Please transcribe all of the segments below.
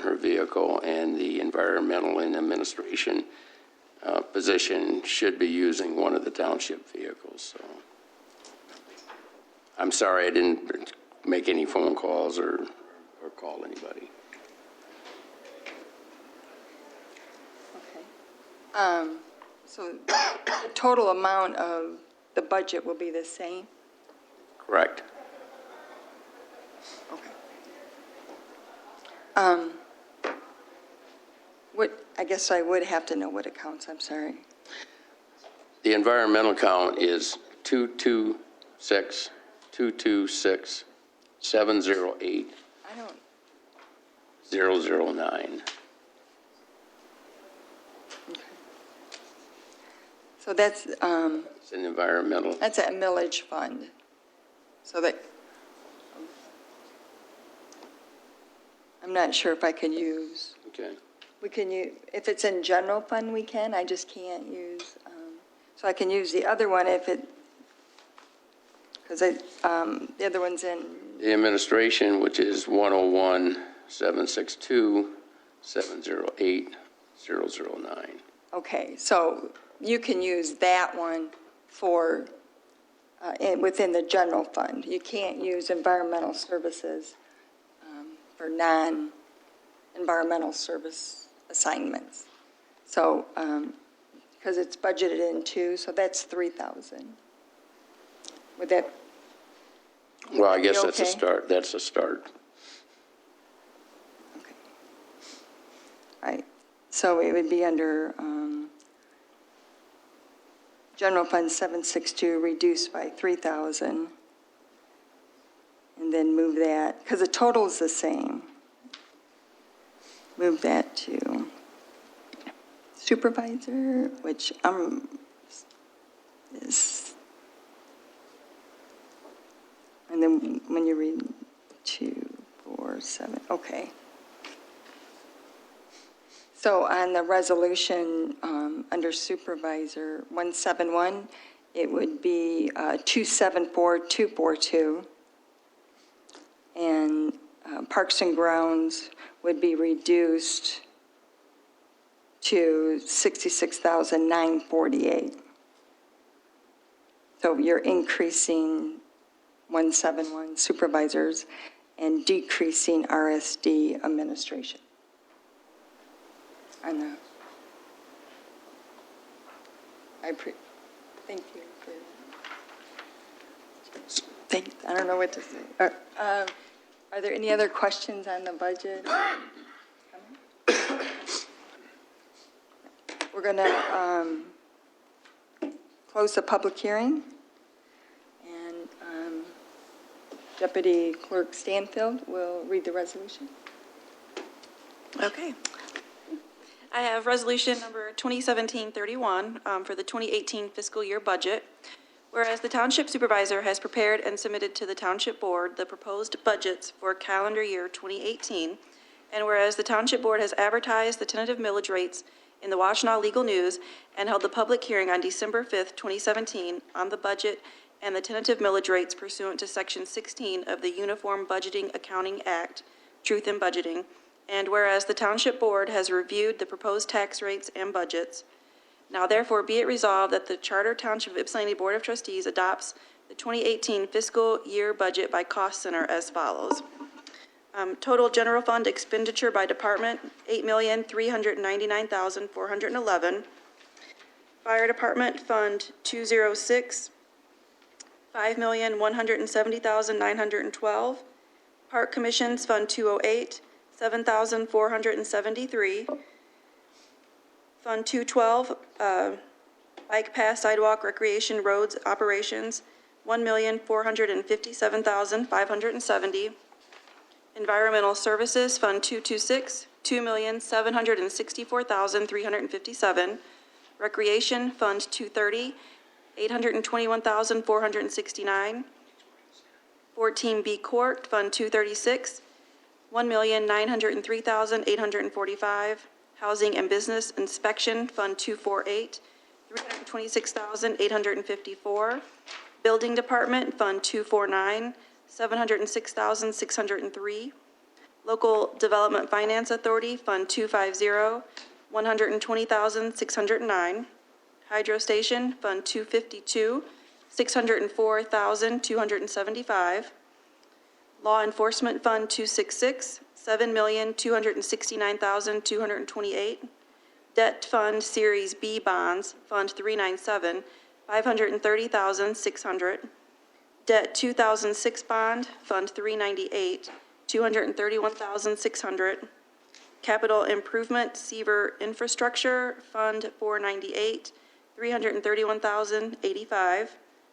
her vehicle, and the environmental and administration position should be using one of the township vehicles. So I'm sorry I didn't make any phone calls or call anybody. Okay. So the total amount of the budget will be the same? Correct. Okay. I guess I would have to know what accounts, I'm sorry. The environmental count is 226-708-009. I don't, okay. So that's, It's an environmental. that's a millage fund. So that, I'm not sure if I could use. Okay. We can use, if it's in general fund, we can, I just can't use, so I can use the other one if it, because the other one's in. The administration, which is 101-762-708-009. Okay, so you can use that one for, within the general fund. You can't use environmental services for non-environmental service assignments. So, because it's budgeted in two, so that's 3,000. Would that? Well, I guess be that's a okay? start. That's a start. Okay. All right, so it would be under General Fund 762, reduced by 3,000, and then move that, because the total is the same. Move that to supervisor, which is, and then when you read 2, 4, 7, okay. So on the resolution under supervisor 171, it would be 274,242. And Parks and Grounds would be reduced to 66,948. So you're increasing 171 supervisors and decreasing RSD administration. I know. Thank you. I don't know what to say. Are there any other questions on the budget? We're going to close the public hearing, and Deputy Clerk Stanfield will read the resolution. Okay. I have resolution number 2017-31 for the 2018 fiscal year budget. Whereas the Township Supervisor has prepared and submitted to the Township Board the proposed budgets for calendar year 2018, and whereas the Township Board has advertised the tentative millage rates in the Washtenaw Legal News and held the public hearing on December 5th, 2017 on the budget and the tentative millage rates pursuant to Section 16 of the Uniform Budgeting Accounting Act, Truth in Budgeting, and whereas the Township Board has reviewed the proposed tax rates and budgets, now therefore be it resolved that the Charter Township of Ypsilanti Board of Trustees adopts the 2018 fiscal year budget by cost center as follows. Total general fund expenditure by department, $8,399,411. Fire Department Fund 206, $5,170,912. Park Commissions Fund 208, $7,473. Fund 212, Bike Path Sidewalk Recreation Roads Operations, $1,457,570. Environmental Services Fund 226, $2,764,357. Recreation Fund 230, $821,469. 14B Court Fund 236, $1,903,845. Housing and Business Inspection Fund 248, $326,854. Building Department Fund 249, $706,603. Local Development Finance Authority, Fund 250, $120,609. Hydro Station, Fund 252, $604,275. Law Enforcement Fund 266, $7,269,228. Debt Fund Series B Bonds, Fund 397, $530,600. Debt 2006 Bond, Fund 398, $231,600. Capital Improvement Seaver Infrastructure, Fund 498, $331,085.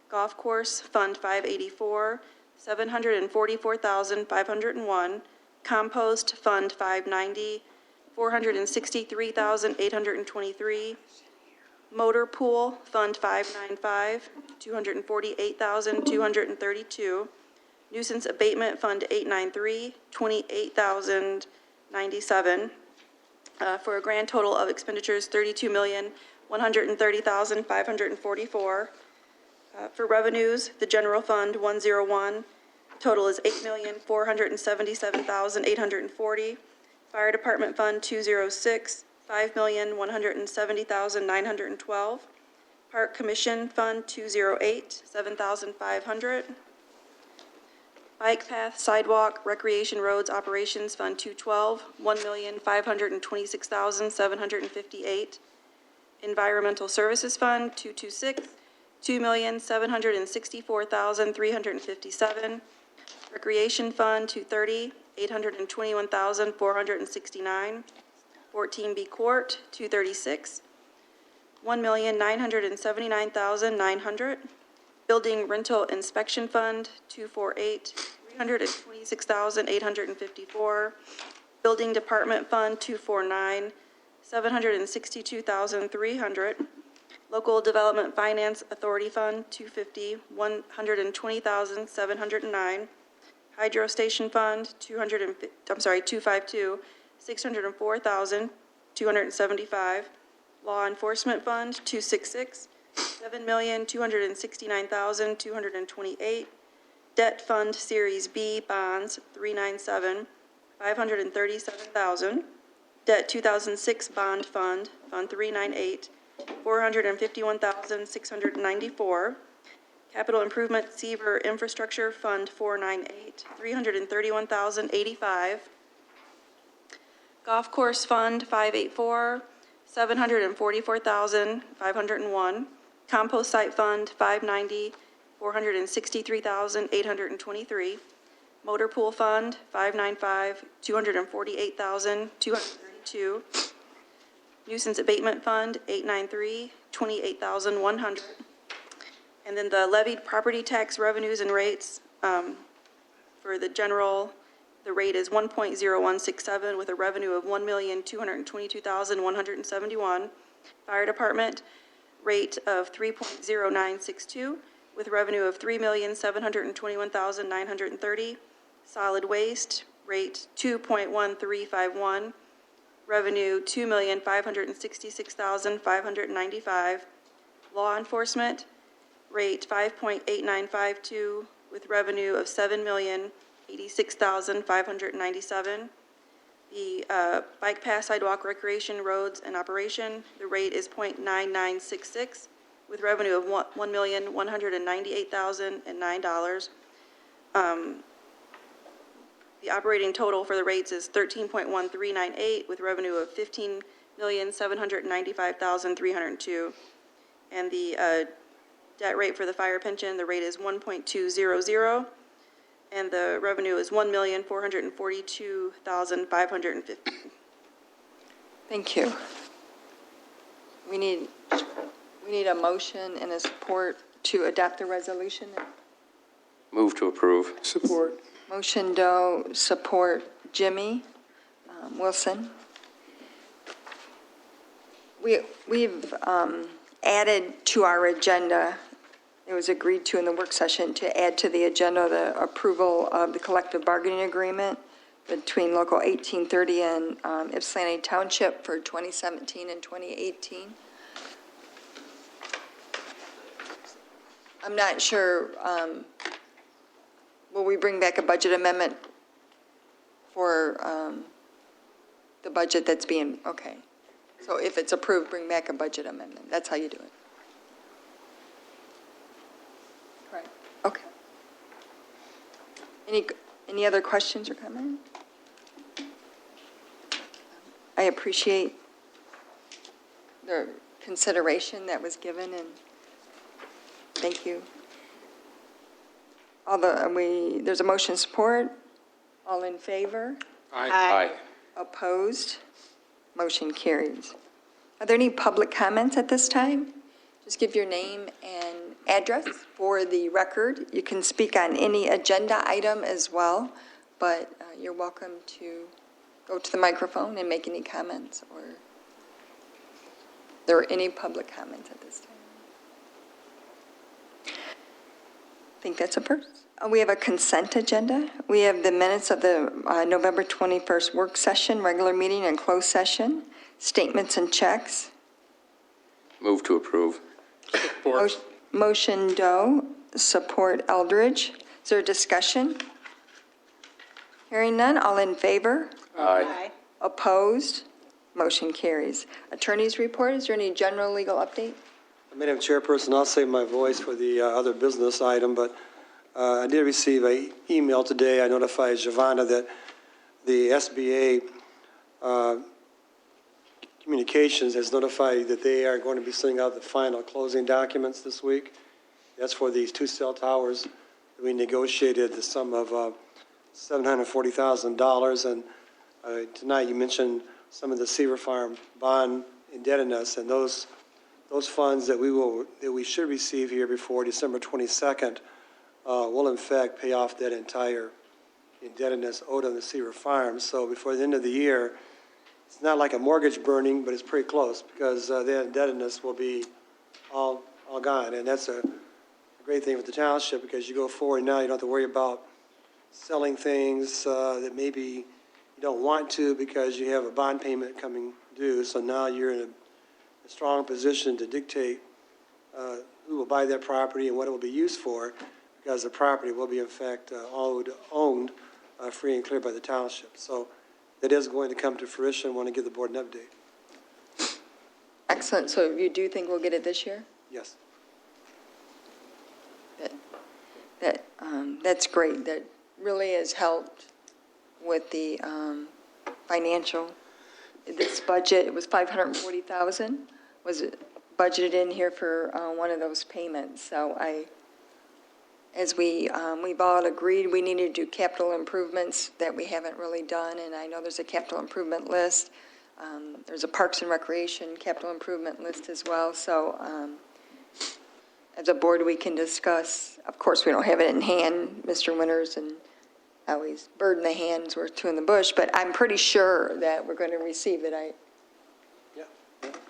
Golf Course, Fund 584, $744,501. Compost, Fund 590, $463,823. Motor Pool, Fund 595, $248,232. Nuisance Abatement Fund 893, $28,097, for a grand total of expenditures $32,130,544. For revenues, the General Fund 101, total is $8,477,840. Fire Department Fund 206, $5,170,912. Park Commission Fund 208, $7,500. Bike Path, Sidewalk, Recreation Roads Operations Fund 212, $1,526,758. Environmental Services Fund 226, $2,764,357. Recreation Fund 230, $821,469. 14B Court 236, $1,979,900. Building Rental Inspection Fund 248, $326,854. Building Department Fund 249, $762,300. Local Development Finance Authority Fund 250, $120,709. Hydro Station Fund 252, $604,275. Law Enforcement Fund 266, $7,269,228. Debt Fund Series B Bonds 397, $537,000. Debt 2006 Bond Fund, Fund 398, $451,694. Capital Improvement Seaver Infrastructure Fund 498, $331,085. Golf Course Fund 584, $744,501. Compost Site Fund 590, $463,823. Motor Pool Fund 595, $248,232. Nuisance Abatement Fund 893, $28,100. And then the levied property tax revenues and rates, for the general, the rate is 1.0167 with a revenue of $1,222,171. Fire Department, rate of 3.0962 with revenue of $3,721,930. Solid Waste, rate 2.1351, revenue $2,566,595. Law Enforcement, rate 5.8952 with revenue of $7,086,597. The Bike Path, Sidewalk, Recreation, Roads, and Operation, the rate is .9966 with revenue of $1,198,009. The operating total for the rates is 13.1398 with revenue of $15,795,302. And the debt rate for the fire pension, the rate is 1.200, and the revenue is $1,442,550. Thank you. We need a motion and a support to adopt the resolution. Move to approve. Support. Motion Doe, support Jimmy Wilson. We've added to our agenda, it was agreed to in the work session to add to the agenda the approval of the collective bargaining agreement between Local 1830 and Ypsilanti Township for 2017 and 2018. I'm not sure, will we bring back a budget amendment for the budget that's being, okay. So if it's approved, bring back a budget amendment. That's how you do it. Correct. Okay. Any other questions or comments? I appreciate the consideration that was given, and thank you. There's a motion support. All in favor? Aye. Opposed? Motion carries. Are there any public comments at this time? Just give your name and address for the record. You can speak on any agenda item as well, but you're welcome to go to the microphone and make any comments, or there are any public comments at this time? I think that's a person. We have a consent agenda. We have the minutes of the November 21st work session, regular meeting, and closed session, statements and checks. Move to approve. Motion Doe, support Eldridge. Is there a discussion? Hearing none, all in favor? Aye. Opposed? Motion carries. Attorney's report, is there any general legal update? Madam Chairperson, I'll save my voice for the other business item, but I did receive an email today. I notified Giovanna that the SBA Communications has notified that they are going to be sending out the final closing documents this week. That's for these two cell towers that we negotiated the sum of $740,000. And tonight you mentioned some of the Seaver Farm bond indebtedness, and those funds that we should receive here before December 22nd will in fact pay off that entire indebtedness owed on the Seaver Farm. So before the end of the year, it's not like a mortgage burning, but it's pretty close, because that indebtedness will be all gone. And that's a great thing for the township, because you go forward now, you don't have to worry about selling things that maybe you don't want to because you have a bond payment coming due. So now you're in a strong position to dictate who will buy that property and what it will be used for, because the property will be in fact owned free and clear by the township. So that is going to come to fruition. I want to give the board an update. Excellent. So you do think we'll get it this year? Yes. That's great. That really has helped with the financial. This budget, it was $540,000, was it budgeted in here for one of those payments. So as we've all agreed, we need to do capital improvements that we haven't really done, and I know there's a capital improvement list. There's a Parks and Recreation capital improvement list as well. So as a board, we can discuss. Of course, we don't have it in hand, Mr. Winters, and I always bird in the hand's worth two in the bush, but I'm pretty sure that we're going to receive it.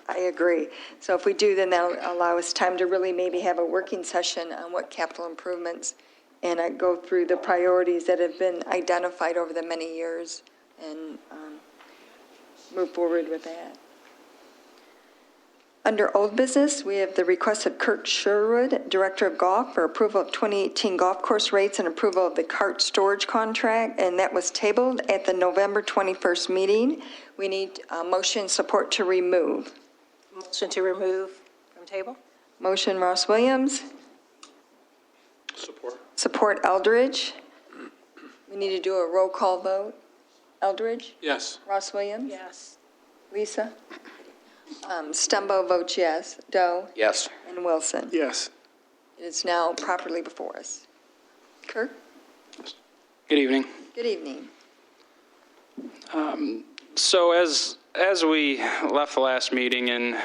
I agree. So if we do, then that'll allow us time to really maybe have a working session on what capital improvements, and I go through the priorities that have been identified over the many years and move forward with that. Under old business, we have the request of Kurt Sherwood, Director of Golf, for approval of 2018 golf course rates and approval of the cart storage contract, and that was tabled at the November 21st meeting. We need motion support to remove. Motion to remove from table? Motion Ross Williams. Support. Support Eldridge. We need to do a roll call vote. Eldridge? Yes. Ross Williams? Yes. Lisa? Stumbo votes yes. Doe? Yes. And Wilson? Yes. It is now properly before us. Kirk? Good evening. Good evening. So as we left the last meeting and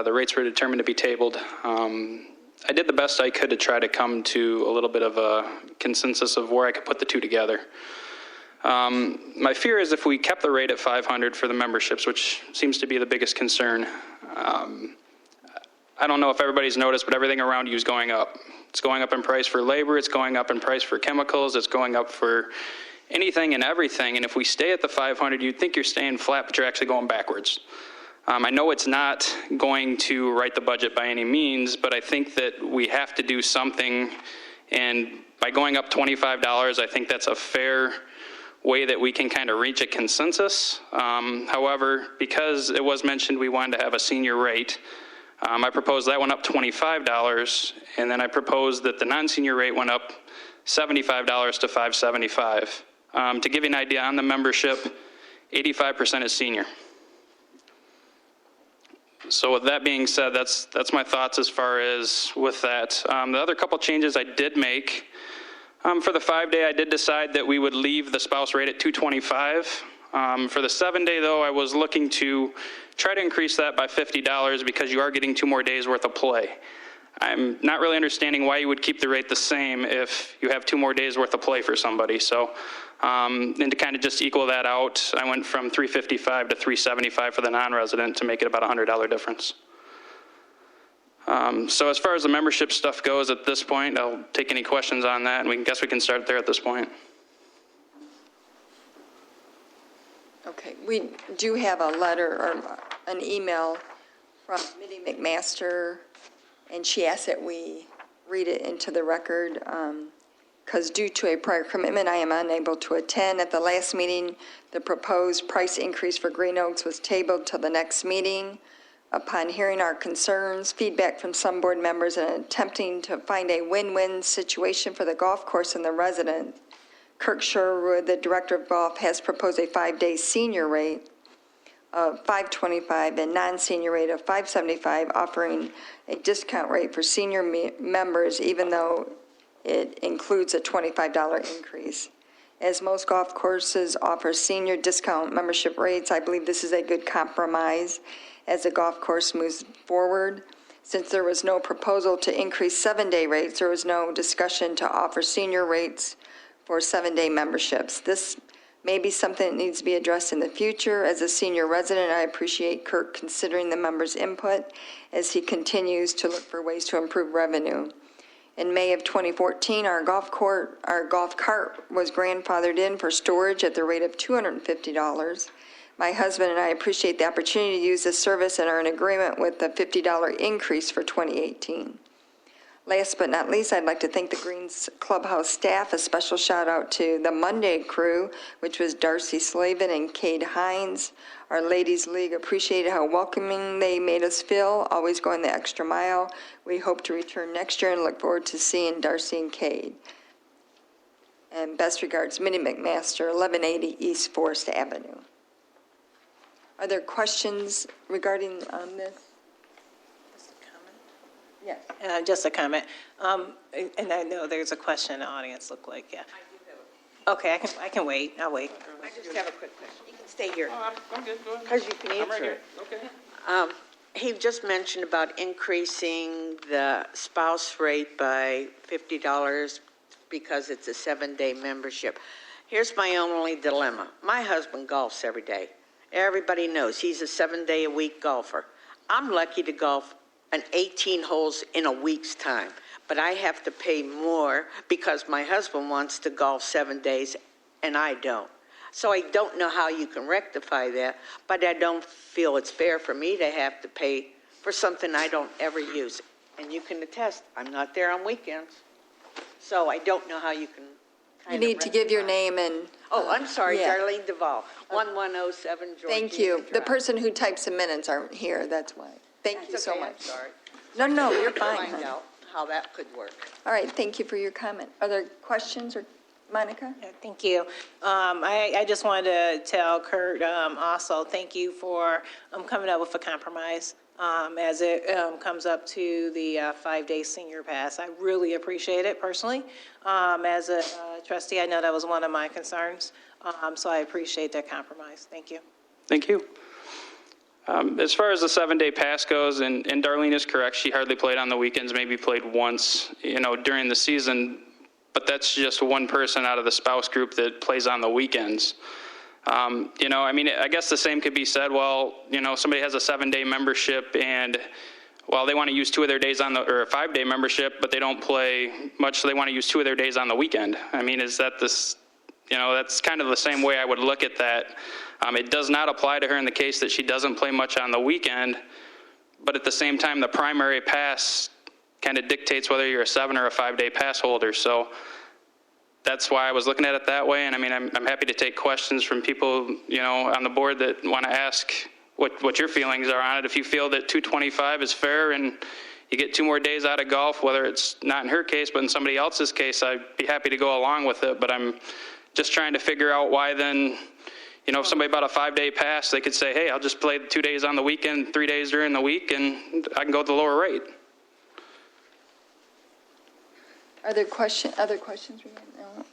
the rates were determined to be tabled, I did the best I could to try to come to a little bit of a consensus of where I could put the two together. My fear is if we kept the rate at 500 for the memberships, which seems to be the biggest concern, I don't know if everybody's noticed, but everything around you is going up. It's going up in price for labor, it's going up in price for chemicals, it's going up for anything and everything. And if we stay at the 500, you'd think you're staying flat, but you're actually going backwards. I know it's not going to write the budget by any means, but I think that we have to do something. And by going up $25, I think that's a fair way that we can kind of reach a consensus. However, because it was mentioned we wanted to have a senior rate, I proposed that went up $25, and then I proposed that the non-senior rate went up $75 to $575. To give you an idea on the membership, 85% is senior. So with that being said, that's my thoughts as far as with that. The other couple changes I did make, for the 5-day, I did decide that we would leave the spouse rate at $225. For the 7-day, though, I was looking to try to increase that by $50 because you are getting 2 more days worth of play. I'm not really understanding why you would keep the rate the same if you have 2 more days worth of play for somebody. So, and to kind of just equal that out, I went from $355 to $375 for the non-resident to make it about a $100 difference. So as far as the membership stuff goes at this point, I'll take any questions on that, and we can start there at this point. Okay, we do have a letter or an email from Minnie McMaster, and she asked that we read it into the record, because due to a prior commitment, I am unable to attend. At the last meeting, the proposed price increase for Green Oaks was tabled till the next meeting. Upon hearing our concerns, feedback from some board members, and attempting to find a win-win situation for the golf course and the residents, Kirk Sherwood, the director of golf, has proposed a 5-day senior rate of $525 and non-senior rate of $575, offering a discount rate for senior members, even though it includes a $25 increase. As most golf courses offer senior discount membership rates, I believe this is a good compromise as the golf course moves forward. Since there was no proposal to increase 7-day rates, there was no discussion to offer senior rates for 7-day memberships. This may be something that needs to be addressed in the future. As a senior resident, I appreciate Kirk considering the members' input as he continues to look for ways to improve revenue. In May of 2014, our golf cart was grandfathered in for storage at the rate of $250. My husband and I appreciate the opportunity to use this service and are in agreement with the $50 increase for 2018. Last but not least, I'd like to thank the Greens Clubhouse staff. A special shout out to the Monday crew, which was Darcy Slavin and Cade Hines. Our Ladies League appreciated how welcoming they made us feel, always going the extra mile. We hope to return next year and look forward to seeing Darcy and Cade. And best regards, Minnie McMaster, 1180 East Forest Avenue. Are there questions regarding this? Yes. Just a comment. And I know there's a question in the audience, look like, yeah. Okay, I can wait. I'll wait. I just have a quick question. You can stay here. Oh, I'm good. Go ahead. Because you can I'm right answer here. it. Okay. He just mentioned about increasing the spouse rate by $50 because it's a 7-day membership. Here's my only dilemma. My husband golfs every day. Everybody knows he's a 7-day-a-week golfer. I'm lucky to golf an 18 holes in a week's time, but I have to pay more because my husband wants to golf 7 days and I don't. So I don't know how you can rectify that, but I don't feel it's fair for me to have to pay for something I don't ever use. And you can attest, I'm not there on weekends. So I don't know how you can You need to give your name and, Oh, I'm sorry, Yeah. Darlene Duvall, 1107 Georgia. thank you. The person who types the minutes aren't here, that's why. Thank you so I'm much. sorry. No, you're fine. Find hon. out how that could work. All right, thank you for your comment. Are there questions, or Monica? Yeah, thank you. I just wanted to tell Kurt also, thank you for coming up with a compromise as it comes up to the 5-day senior pass. I really appreciate it personally. As a trustee, I know that was one of my concerns, so I appreciate that compromise. Thank you. Thank you. As far as the 7-day pass goes, and Darlene is correct, she hardly played on the weekends, maybe played once, during the season, but that's just one person out of the spouse group that plays on the weekends. I guess the same could be said, somebody has a 7-day membership and, they want to use 2 of their days or a 5-day membership, but they don't play much, so they want to use 2 of their days on the weekend. Is that this, that's kind of the same way I would look at that. It does not apply to her in the case that she doesn't play much on the weekend, but at the same time, the primary pass kind of dictates whether you're a 7 or a 5-day pass holder. So that's why I was looking at it that way. And I mean, I'm happy to take questions from people, you know, on the board that want to ask what your feelings are on it. If you feel that 225 is fair and you get 2 more days out of golf, whether it's not in her case, but in somebody else's case, I'd be happy to go along with it. But I'm just trying to figure out why then, you know, if somebody bought a 5-day pass, they could say, hey, I'll just play 2 days on the weekend, 3 days during the week, and I can go with the lower rate. Are there other questions? No.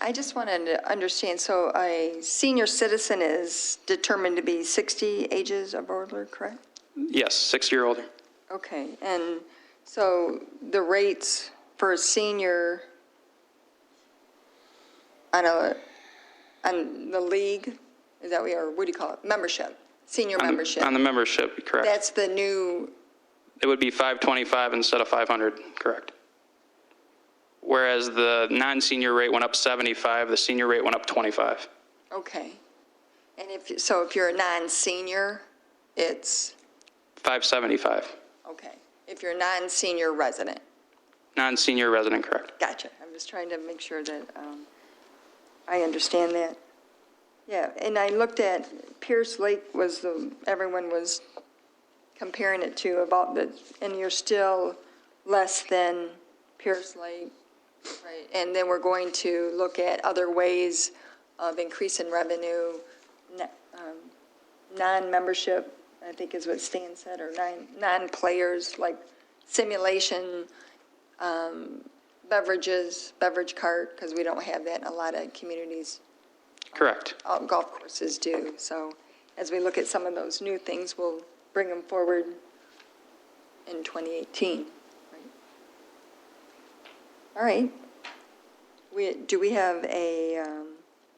I just wanted to understand, so a senior citizen is determined to be 60 ages or older, correct? Yes, 6 year older. Okay, and so the rates for a senior on the league, is that what do you call it? Membership, senior membership. On the membership, correct. That's the new, It would be 525 instead of 500, correct. Whereas the non-senior rate went up 75, the senior rate went up 25. okay. And if you're a non-senior, it's, 575. okay. If you're a non-senior resident, Non-senior resident, correct. gotcha. I'm just trying to make sure that I understand that. Yeah, and I looked at Pierce Lake everyone was comparing it to and you're still less than Pierce Lake, right? And then we're going to look at other ways of increasing revenue, non-membership, I think is what Stan said, or non-players, like simulation, beverage cart, because we don't have that in a lot of communities. Correct. Golf courses do. So as we look at some of those new things, we'll bring them forward in 2018. Right? All right. Do we have a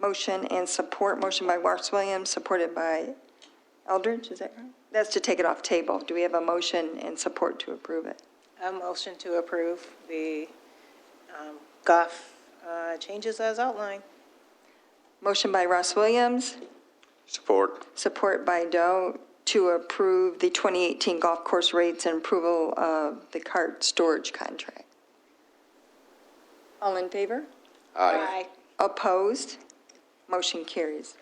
motion and support? Motion by Ross Williams, supported by Eldridge, is that right? That's to take it off table. Do we have a motion and support to approve it? A motion to approve the golf changes as outlined. Motion by Ross Williams, Support. support by Doe, to approve the 2018 golf course rates and approval of the cart storage contract. All in favor? Aye. Opposed? Motion carries.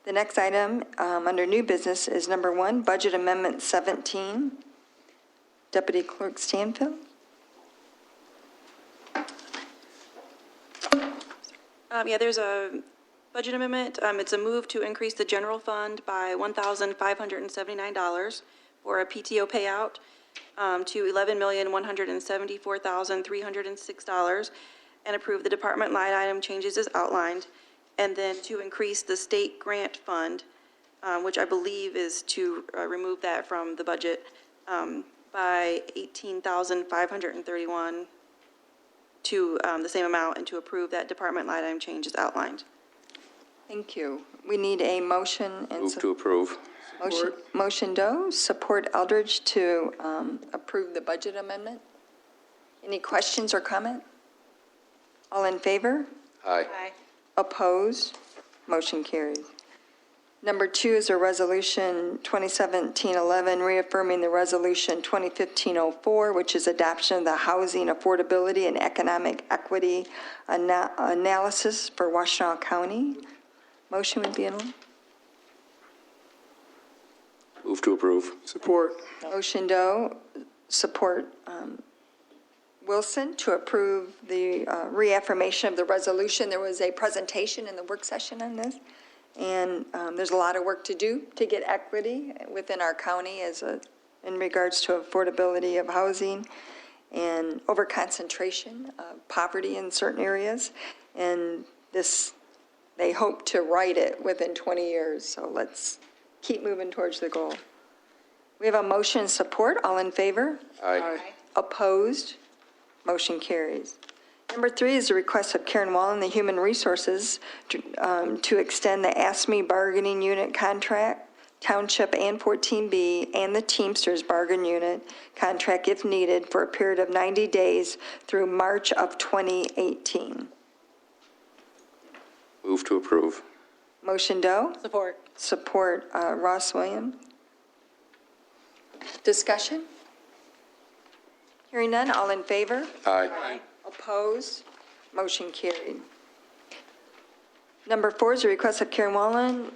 The next item under new business is number 1, Budget Amendment 17. Deputy Clerk Stanfield. Yeah, there's a budget amendment. It's a move to increase the general fund by $1,579 for a PTO payout to $11,174,306, and approve the department line item changes as outlined, and then to increase the state grant fund, which I believe is to remove that from the budget, by $18,531 to the same amount, and to approve that department line item change as outlined. Thank you. We need a motion and Move to approve. motion Doe, support Eldridge to approve the budget amendment. Any questions or comment? All in favor? Aye. Opposed? Motion carries. Number 2 is a resolution 2017-11 reaffirming the resolution 2015-04, which is adoption of the housing affordability and economic equity analysis for Washtenaw County. Motion would be in order. Move to approve. Support. Motion Doe, support Wilson to approve the reaffirmation of the resolution. There was a presentation in the work session on this, and there's a lot of work to do to get equity within our county in regards to affordability of housing and overconcentration of poverty in certain areas. And they hope to right it within 20 years, so let's keep moving towards the goal. We have a motion and support. All in favor? Aye. Opposed? Motion carries. Number 3 is a request of Karen Wallen, the Human Resources, to extend the ASME bargaining unit contract, Township and 14B, and the Teamsters bargain unit contract if needed for a period of 90 days through March of 2018. Move to approve. Motion Doe? Support. Support Ross Williams. Discussion? Hearing none, all in favor? Aye. Opposed? Motion carried. Number 4 is a request of Karen Wallen,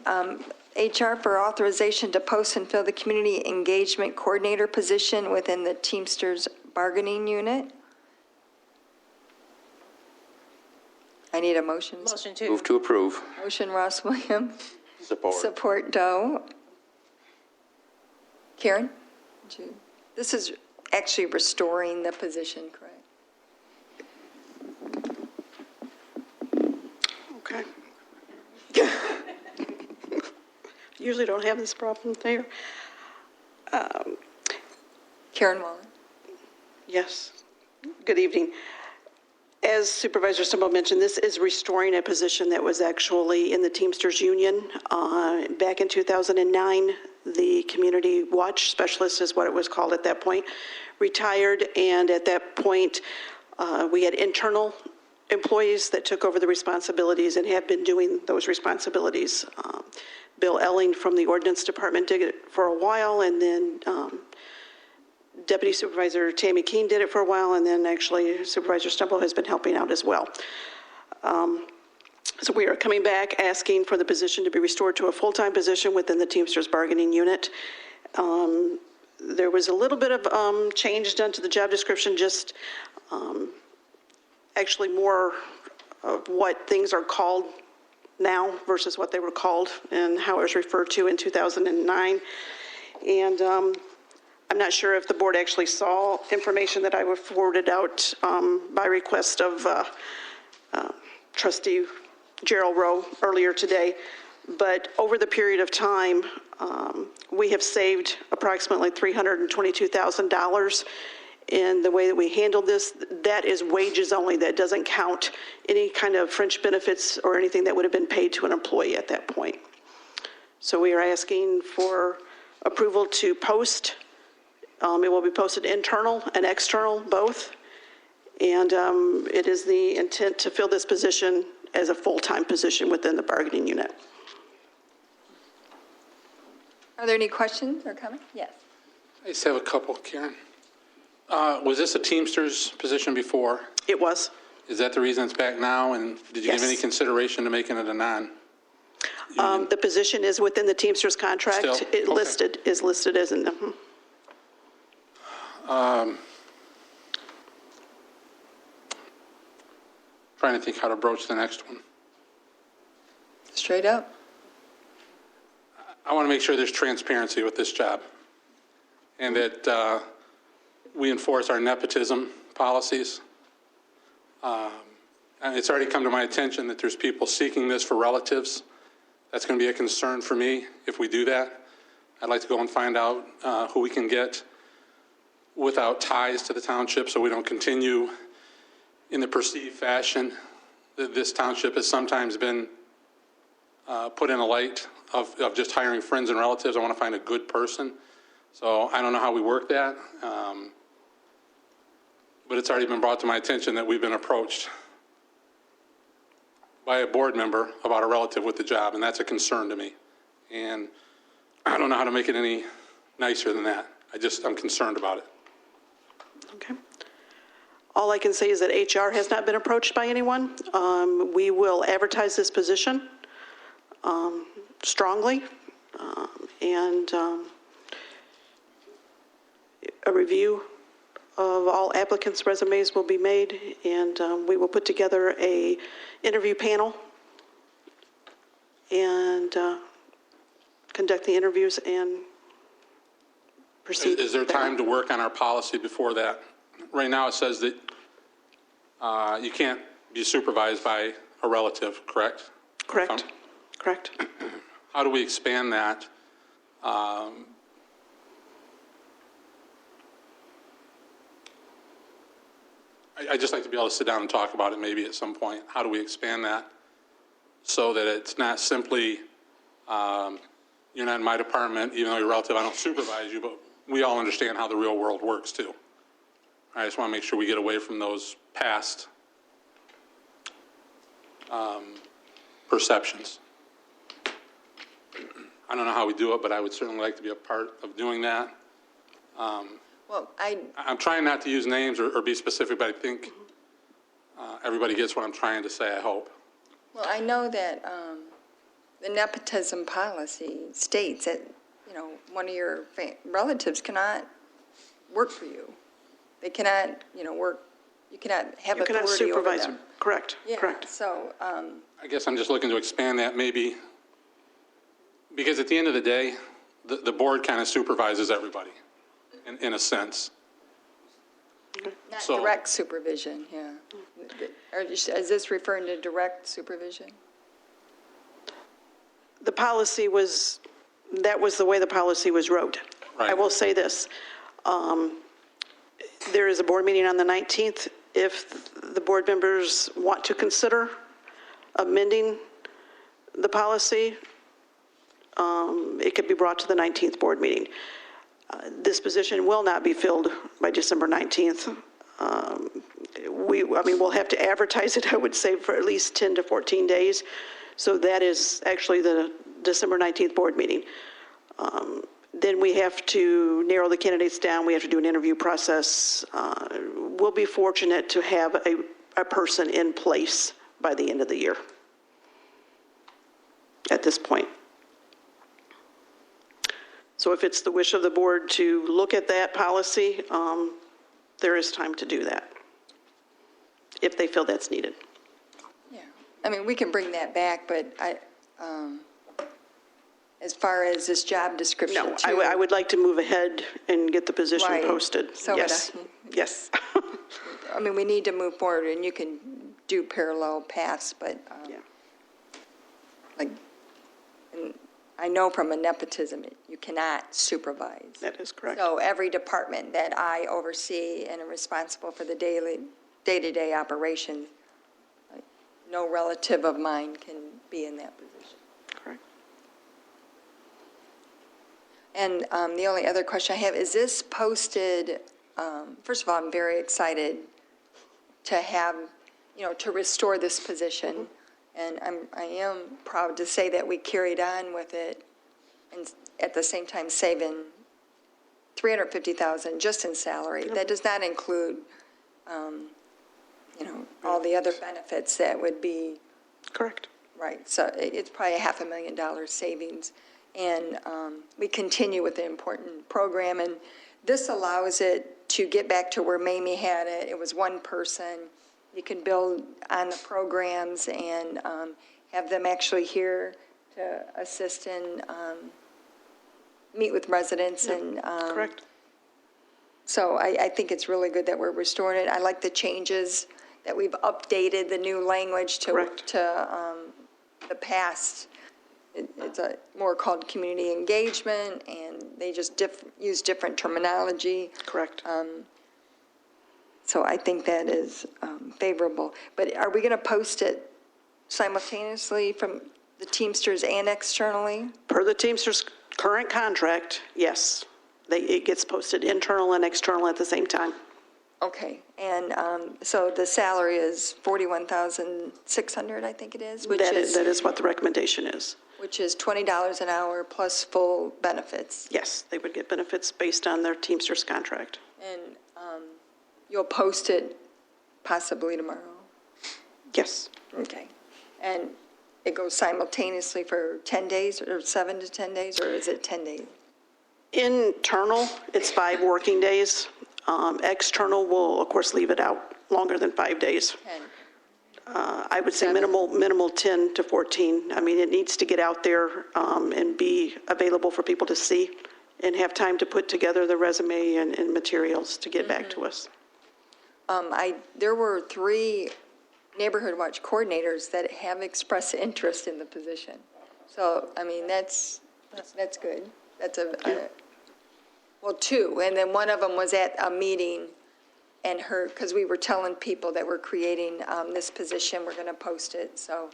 HR for authorization to post and fill the community engagement coordinator position within the Teamsters bargaining unit. I need a motion. Motion to. Move to approve. Motion Ross Williams, Support. support Doe. Karen? Would you- This is actually restoring the position, correct? Okay. Usually don't have this problem there. Karen Wallen. Yes. Good evening. As Supervisor Stumble mentioned, this is restoring a position that was actually in the Teamsters Union. Back in 2009, the Community Watch Specialist is what it was called at that point, retired, and at that point, we had internal employees that took over the responsibilities and have been doing those responsibilities. Bill Elling from the Ordinance Department did it for a while, and then Deputy Supervisor Tammy Keene did it for a while, and then actually Supervisor Stumble has been helping out as well. So we are coming back asking for the position to be restored to a full-time position within the Teamsters bargaining unit. There was a little bit of change done to the job description, just actually more of what things are called now versus what they were called and how it was referred to in 2009. And I'm not sure if the board actually saw information that I forwarded out by request of Trustee Gerald Rowe earlier today. But over the period of time, we have saved approximately $322,000 in the way that we handled this. That is wages only. That doesn't count any kind of fringe benefits or anything that would have been paid to an employee at that point. So we are asking for approval to post. It will be posted internal and external, both. And it is the intent to fill this position as a full-time position within the bargaining unit. Are there any questions or comments? Yes. I just have a couple, Karen. Was this a Teamsters position before? It was. Is that the reason it's back now? And did you give Yes. any consideration to making it a non? The position is within the Teamsters contract. Still? It Okay. is listed as an, Trying to think how to broach the next one. Straight up. I want to make sure there's transparency with this job and that we enforce our nepotism policies. And it's already come to my attention that there's people seeking this for relatives. That's going to be a concern for me if we do that. I'd like to go and find out who we can get without ties to the township so we don't continue in the perceived fashion that this township has sometimes been put in a light of just hiring friends and relatives. I want to find a good person. So I don't know how we work that, but it's already been brought to my attention that we've been approached by a board member about a relative with the job, and that's a concern to me. And I don't know how to make it any nicer than that. I'm concerned about it. okay. All I can say is that HR has not been approached by anyone. We will advertise this position strongly, and a review of all applicants' resumes will be made, and we will put together a interview panel and conduct the interviews and proceed. Is there time to work on our policy before that? Right now, it says that you can't be supervised by a relative, correct? Correct. Correct. How do we expand that? I'd just like to be able to sit down and talk about it maybe at some point. How do we expand that so that it's not simply, you're not in my department, even though you're a relative, I don't supervise you, but we all understand how the real world works too. I just want to make sure we get away from those past perceptions. I don't know how we do it, but I would certainly like to be a part of doing that. Well, I'm trying not to use names or be specific, but I think everybody gets what I'm trying to say, I hope. Well, I know that the nepotism policy states that, one of your relatives cannot work for you. They cannot, work, you cannot have You cannot authority over supervise, them. correct, Yeah, correct. so, I guess I'm just looking to expand that maybe, because at the end of the day, the board kind of supervises everybody, in a sense. not So- direct supervision, yeah. Is this referring to direct supervision? The policy was, that was the way the policy was wrote. I Right. will say this. There is a board meeting on the 19th. If the board members want to consider amending the policy, it could be brought to the 19th board meeting. This position will not be filled by December 19th. We'll have to advertise it, I would say, for at least 10 to 14 days. So that is actually the December 19th board meeting. Then we have to narrow the candidates down. We have to do an interview process. We'll be fortunate to have a person in place by the end of the year at this point. So if it's the wish of the board to look at that policy, there is time to do that, if they feel that's needed. Yeah, I mean, we can bring that back, but as far as this job description No, too. I would like to move ahead and get the position Right. posted. So would Yes, I. yes. I mean, we need to move forward, and you can do parallel paths, but Yeah. like, and I know from a nepotism, you cannot supervise. That is correct. So every department that I oversee and am responsible for the day-to-day operations, like, no relative of mine can be in that position. Correct. And the only other question I have, is this posted, first of all, I'm very excited to have, to restore this position. And I am proud to say that we carried on with it and at the same time saving $350,000 just in salary. That does not include, all the other benefits that would be. Correct. Right, so it's probably $500,000 savings. And we continue with the important program, and this allows it to get back to where Mamie had it. It was one person. You can build on the programs and have them actually here to assist and meet with residents. And Correct. so I think it's really good that we're restoring it. I like the changes that we've updated the new language to Correct. The past. It's a more called community engagement, and they just use different terminology. Correct. So I think that is favorable. But are we going to post it simultaneously from the Teamsters and externally? Per the Teamsters' current contract, yes. It gets posted internal and external at the same time. Okay, and so the salary is $41,600, I think it is, which That is is what the recommendation is. $20 an hour plus full benefits. Yes, they would get benefits based on their Teamsters contract. And you'll post it possibly tomorrow? Yes. Okay. And it goes simultaneously for 10 days, or 7 to 10 days, or is it 10 days? Internal, it's 5 working days. External will, of course, leave it out longer than 5 days. 10. I would say minimal 10 to 14. I mean, it needs to get out there and be available for people to see and have time to put together the resume and materials to get back to us. There were 3 Neighborhood Watch coordinators that have expressed interest in the position. So, I mean, that's good. That's well, 2, and then one of them was at a meeting, and because we were telling people that we're creating this position, we're going to post it. So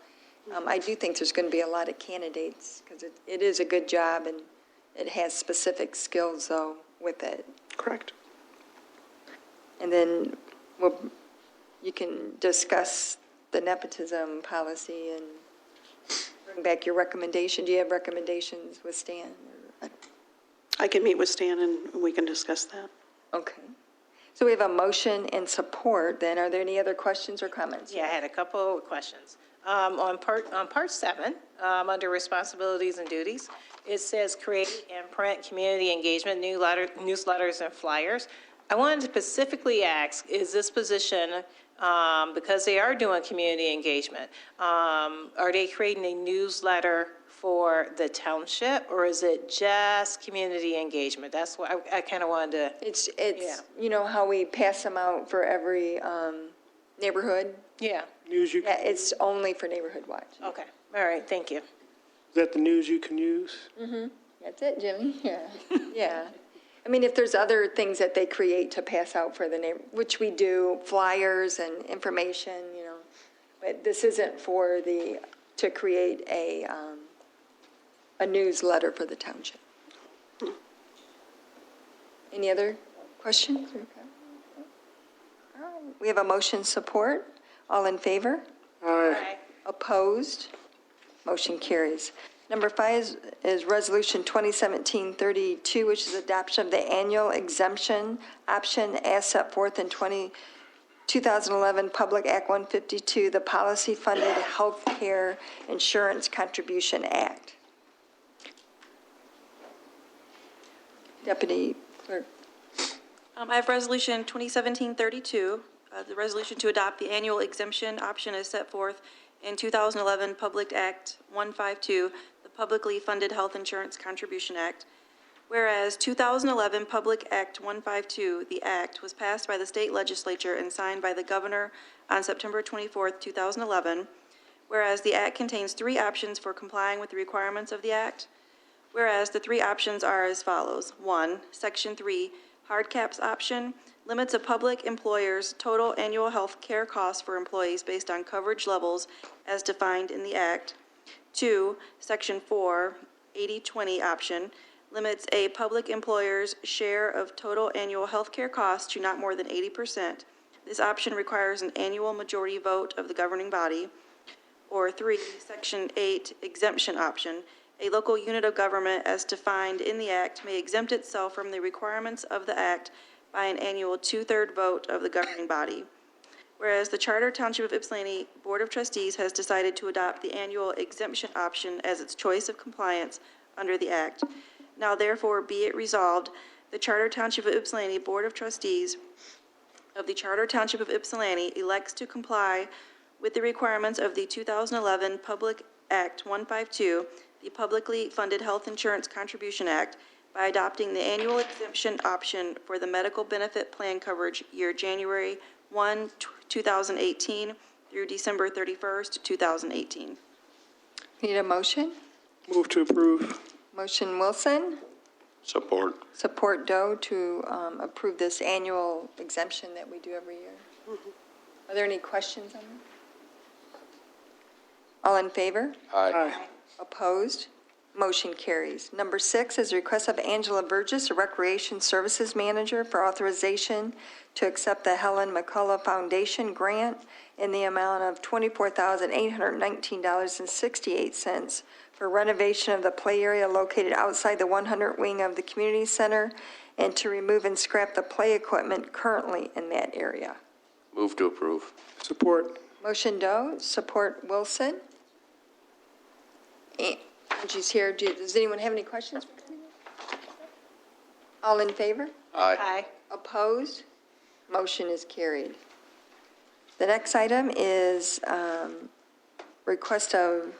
I do think there's going to be a lot of candidates, because it is a good job, and it has specific skills, though, with it. Correct. And then you can discuss the nepotism policy and bring back your recommendation. Do you have recommendations with Stan? I can meet with Stan and we can discuss that. Okay. So we have a motion and support then. Are there any other questions or comments? Yeah, I had a couple of questions. On part 7, under responsibilities and duties, it says create and print community engagement newsletters and flyers. I wanted to specifically ask, is this position, because they are doing community engagement, are they creating a newsletter for the township, or is it just community engagement? That's what I kind of wanted to. It's, Yeah. you know how we pass them out for every neighborhood? Yeah, News you, Yeah, it's only for Neighborhood Watch. okay, all right, thank you. is that the news you can use? That's it, Jimmy, yeah, yeah. I mean, if there's other things that they create to pass out for the neighbor, which we do, flyers and information, you know, but this isn't for to create a newsletter for the township. Any other questions? All right, we have a motion support. All in favor? Aye. Opposed? Motion carries. Number 5 is Resolution 2017-32, which is adoption of the annual exemption option as set forth in 2011 Public Act 152, the Policy Funded Health Care Insurance Contribution Act. Deputy Clerk. I have Resolution 2017-32, the resolution to adopt the annual exemption option as set forth in 2011 Public Act 152, the Publicly Funded Health Insurance Contribution Act. Whereas 2011 Public Act 152, the act, was passed by the state legislature and signed by the governor on September 24, 2011. Whereas the act contains 3 options for complying with the requirements of the act. Whereas the 3 options are as follows. 1, Section 3, hard caps option, limits a public employer's total annual health care costs for employees based on coverage levels as defined in the act. 2, Section 4, 80/20 option, limits a public employer's share of total annual health care costs to not more than 80%. This option requires an annual majority vote of the governing body. Or 3, Section 8, exemption option, a local unit of government as defined in the act may exempt itself from the requirements of the act by an annual 2/3 vote of the governing body. Whereas the Charter Township of Ypsilanti Board of Trustees has decided to adopt the annual exemption option as its choice of compliance under the act. Now therefore be it resolved, the Charter Township of Ypsilanti Board of Trustees of the Charter Township of Ypsilanti elects to comply with the requirements of the 2011 Public Act 152, the Publicly Funded Health Insurance Contribution Act, by adopting the annual exemption option for the medical benefit plan coverage year January 1, 2018 through December 31st, 2018. Need a motion? Move to approve. Motion Wilson, Support. support Doe to approve this annual exemption that we do every year. Are there any questions on that? All in favor? Aye. Opposed? Motion carries. Number 6 is a request of Angela Burgess, a Recreation Services Manager, for authorization to accept the Helen McCullough Foundation grant in the amount of $24,819.68 for renovation of the play area located outside the 100 wing of the community center and to remove and scrap the play equipment currently in that area. Move to approve. Support. Motion Doe, support Wilson. Angie's here. Does anyone have any questions? All in favor? Aye. Opposed? Motion is carried. The next item is request of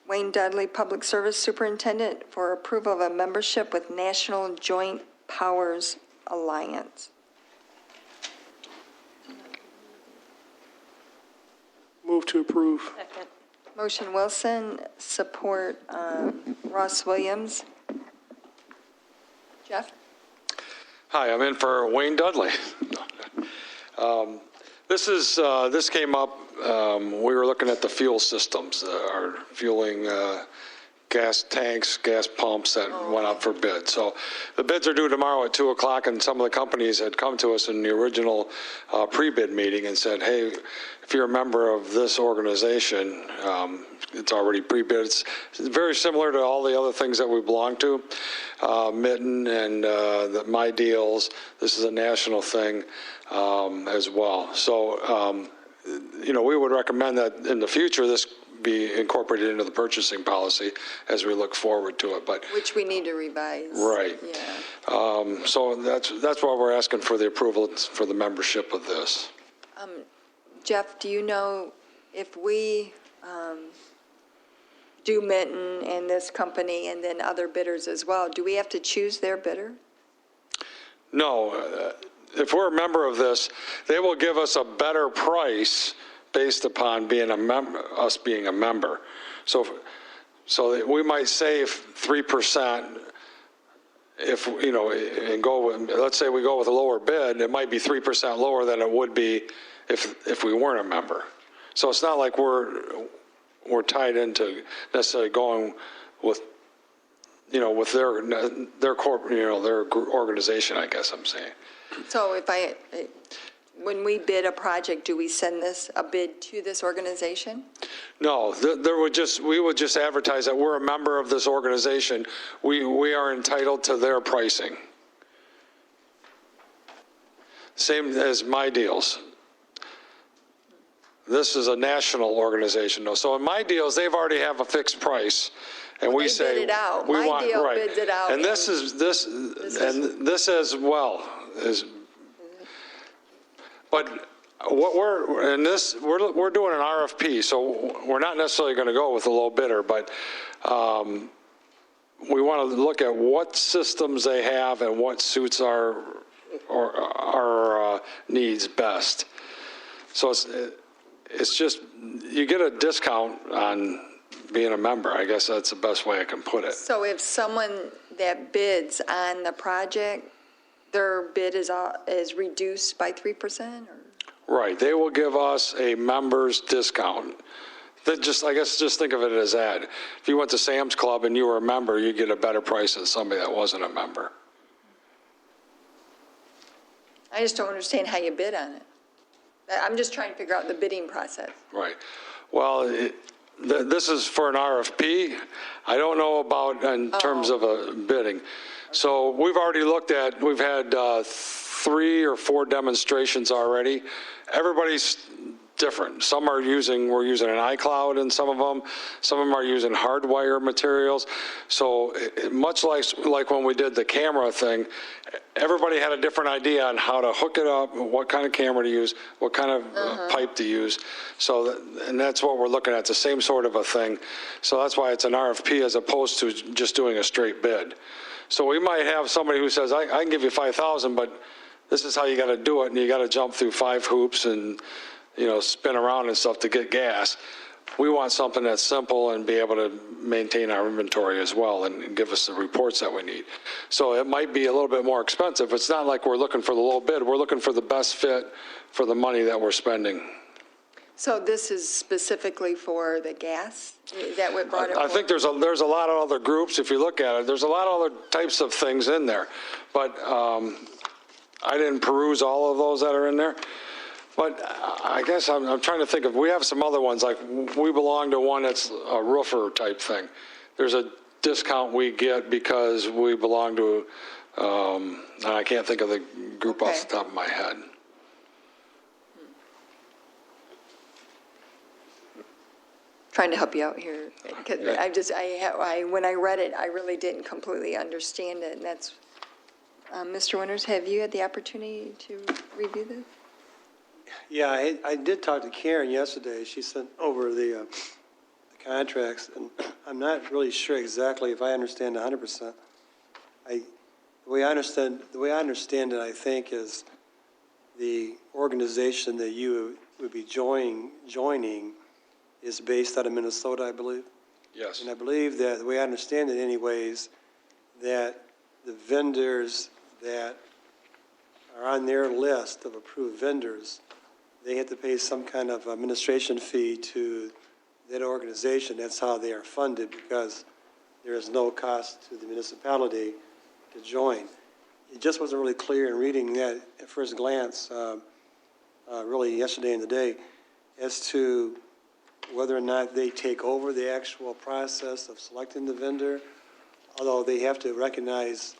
Wayne Dudley, Public Service Superintendent, for approval of a membership with National Joint Powers Alliance. Move to approve. Second. Motion Wilson, support Ross Williams. Jeff? Hi, I'm in for Wayne Dudley. This came up, we were looking at the fuel systems, our fueling gas tanks, gas pumps that went up for bid. So the bids are due tomorrow at 2 o'clock, and some of the companies had come to us in the original pre-bid meeting and said, hey, if you're a member of this organization, it's already pre-bid. It's very similar to all the other things that we belong to, Mitten and My Deals. This is a national thing as well. So we would recommend that in the future, this be incorporated into the purchasing policy as we look forward to it, but. Which we need to revise. Right. Yeah. So that's why we're asking for the approval for the membership of this. Jeff, do you know if we do Minton and this company and then other bidders as well, do we have to choose their bidder? No, if we're a member of this, they will give us a better price based upon being us being a member. So we might save 3%. If, and go with, let's say we go with a lower bid, it might be 3% lower than it would be if we weren't a member. So it's not like we're tied into necessarily going with, with their corporate, their organization, I guess I'm saying. So when we bid a project, do we send a bid to this organization? No, we would just advertise that we're a member of this organization. We are entitled to their pricing. Same as My Deals. This is a national organization, though. So in My Deals, they've already have a fixed price, and Well, we they say bid it out. we My want Deal right. bids it out, And this as well is. But what we're doing an RFP, so we're not necessarily going to go with a low bidder, but we want to look at what systems they have and what suits our needs best. So it's just, you get a discount on being a member. I guess that's the best way I can put it. So if someone that bids on the project, their bid is reduced by 3%? Or? Right. They will give us a member's discount. I guess just think of it as that. If you went to Sam's Club and you were a member, you get a better price than somebody that wasn't a member. I just don't understand how you bid on it. I'm just trying to figure out the bidding process. Right. Well, this is for an RFP. I don't know about in terms of a bidding. So we've had 3 or 4 demonstrations already. Everybody's different. We're using an iCloud in some of them. Some of them are using hardwire materials. So much like when we did the camera thing, everybody had a different idea on how to hook it up, what kind of camera to use, what kind of pipe to use. So, and that's what we're looking at, the same sort of a thing. So that's why it's an RFP as opposed to just doing a straight bid. So we might have somebody who says, I can give you $5,000, but this is how you got to do it, and you got to jump through 5 hoops and spin around and stuff to get gas. We want something that's simple and be able to maintain our inventory as well and give us the reports that we need. So it might be a little bit more expensive. It's not like we're looking for the low bid. We're looking for the best fit for the money that we're spending. So this is specifically for the gas? Is that what brought it I think there's a lot of other groups, if you look at it. There's a lot of other types of things in there. But I didn't peruse all of those that are in there. But I guess I'm trying to think of, we have some other ones, like we belong to one that's a roofer type thing. There's a discount we get because we belong to, and I can't think of the group off the top of my head. Trying to help you out here. 'Cause when I read it, I really didn't completely understand it, and that's, Mr. Winters, have you had the opportunity to review this? Yeah, I did talk to Karen yesterday. She sent over the contracts, and I'm not really sure exactly if I understand 100%. The way I understand it, I think, is the organization that you would be joining is based out of Minnesota, I believe. Yes. And I believe that, the way I understand it anyways, that the vendors that are on their list of approved vendors, they have to pay some kind of administration fee to that organization. That's how they are funded, because there is no cost to the municipality to join. It just wasn't really clear in reading that at first glance, really yesterday and today, as to whether or not they take over the actual process of selecting the vendor, although they have to recognize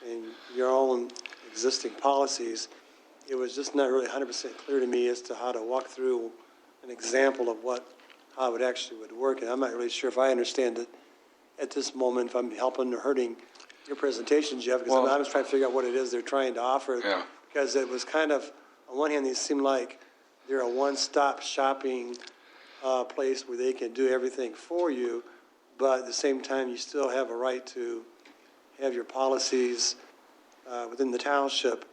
in your own existing policies it was just not really 100% clear to me as to how to walk through an example of how it actually would work. And I'm not really sure if I understand it at this moment, if I'm helping or hurting your presentation, Jeff, because Well- I'm just trying to figure out what it is they're trying to offer. Yeah. Because it was kind of, on one hand, they seem like they're a one-stop shopping place where they can do everything for you, but at the same time, you still have a right to have your policies within the township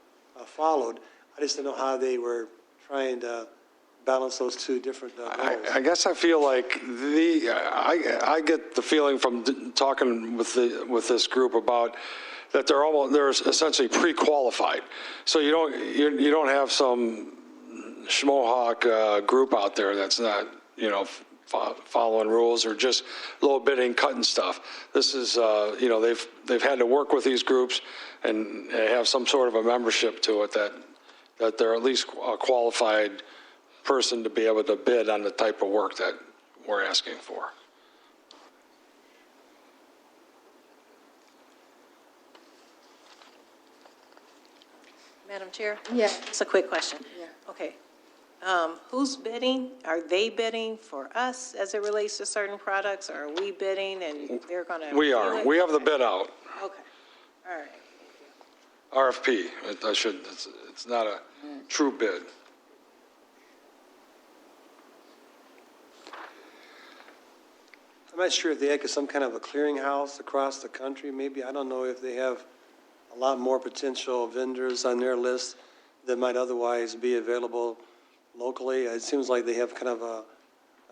followed. I just don't know how they were trying to balance those two different goals. I guess I feel like I get the feeling from talking with this group about that they're essentially pre-qualified. So you don't have some schmohawk group out there that's not, following rules or just low bidding, cutting stuff. This is, they've had to work with these groups and have some sort of a membership to it that they're at least a qualified person to be able to bid on the type of work that we're asking for. Madam Chair? Yeah. It's a quick question. Yeah. Okay. Who's bidding? Are they bidding for us as it relates to certain products? Or are we bidding and they're going to? We are. We have the bid out. Okay. All right. RFP. It's not a true bid. I'm not sure if they had some kind of a clearinghouse across the country, maybe. I don't know if they have a lot more potential vendors on their list that might otherwise be available locally. It seems like they have kind of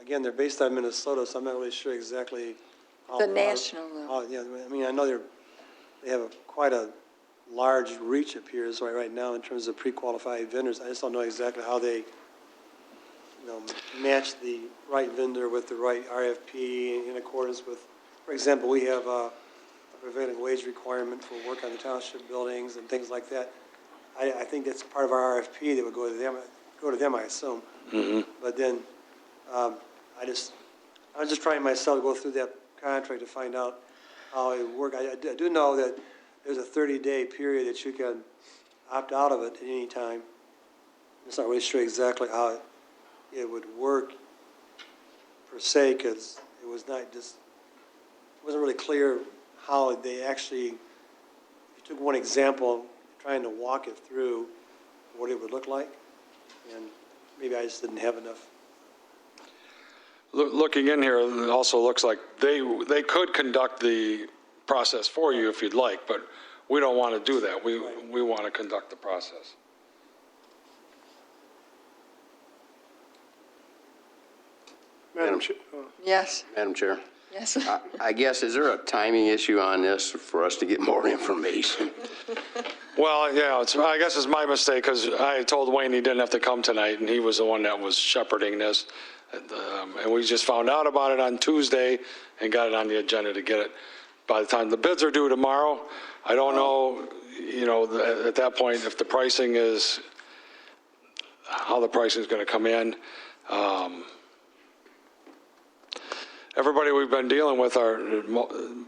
again, they're based out of Minnesota, so I'm not really sure exactly how. The national level. Yeah, I mean, I know they have quite a large reach appears right now in terms of pre-qualified vendors. I just don't know exactly how they, match the right vendor with the right RFP in accordance with, for example, we have a prevailing wage requirement for work on the township buildings and things like that. I think that's part of our RFP that would go to them, I assume. Mm-hmm. But then, I was just trying myself to go through that contract to find out how it worked. I do know that there's a 30-day period that you can opt out of it at any time. I'm just not really sure exactly how it would work per se, because it wasn't really clear how they actually, if you took one example, trying to walk it through what it would look like, and maybe I just didn't have enough. Looking in here, it also looks like they could conduct the process for you if you'd like, but we don't want to do that. We want to conduct the process. Madam Chair. Yes, Madam Chair, yes. I guess, is there a timing issue on this for us to get more information? Well, yeah, I guess it's my mistake because I told Wayne he didn't have to come tonight, and he was the one that was shepherding this. And we just found out about it on Tuesday and got it on the agenda to get it. By the time the bids are due tomorrow, I don't know, at that point, if the pricing is, how the pricing is going to come in. Everybody we've been dealing with are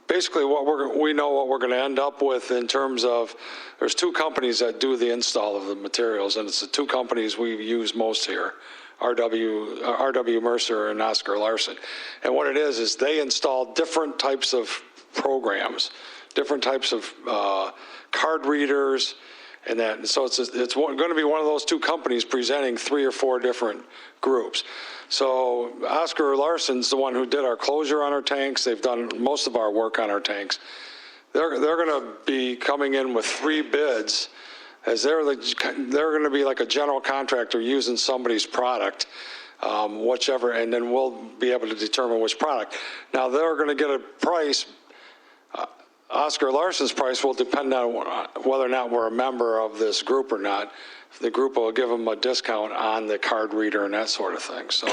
basically we know what we're going to end up with in terms of, there's two companies that do the install of the materials, and it's the two companies we use most here, RW Mercer and Oscar Larson. And what it is they install different types of programs, different types of card readers, and that. And so it's going to be one of those two companies presenting 3 or 4 different groups. So Oscar Larson's the one who did our closure on our tanks. They've done most of our work on our tanks. They're going to be coming in with 3 bids, as they're going to be like a general contractor using somebody's product, whichever, and then we'll be able to determine which product. Now they're going to get a price. Oscar Larson's price will depend on whether or not we're a member of this group or not. The group will give them a discount on the card reader and that sort of thing. So,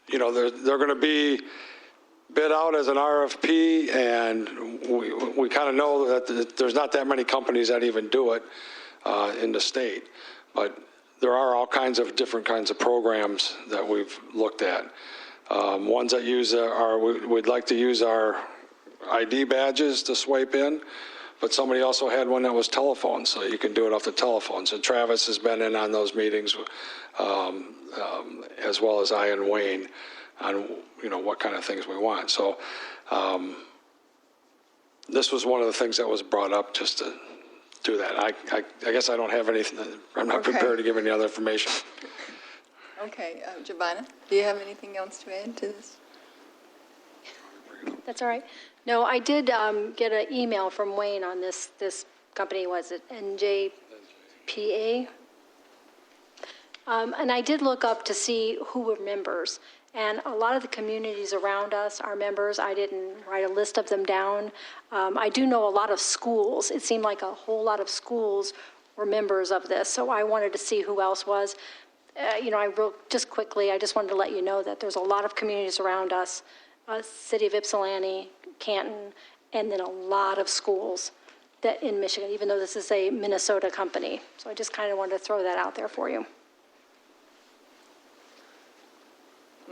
they're going to be bid out as an RFP, and we kind of know that there's not that many companies that even do it in the state. But there are all kinds of different kinds of programs that we've looked at. Ones that use we'd like to use our ID badges to swipe in but somebody also had one that was telephone, so you can do it off the telephone. So Travis has been in on those meetings, as well as I and Wayne, on, what kind of things we want. So this was one of the things that was brought up just to do that. I guess I don't have anything, I'm not Okay. prepared to give any other information. Okay, Giovanna, do you have anything else to add to this? That's all right. No, I did get an email from Wayne on this company, was it NJPA? And I did look up to see who were members. And a lot of the communities around us are members. I didn't write a list of them down. I do know a lot of schools. It seemed like a whole lot of schools were members of this. So I wanted to see who else was. I wrote just quickly, I just wanted to let you know that there's a lot of communities around us, city of Ypsilanti, Canton, and then a lot of schools that in Michigan, even though this is a Minnesota company. So I just kind of wanted to throw that out there for you.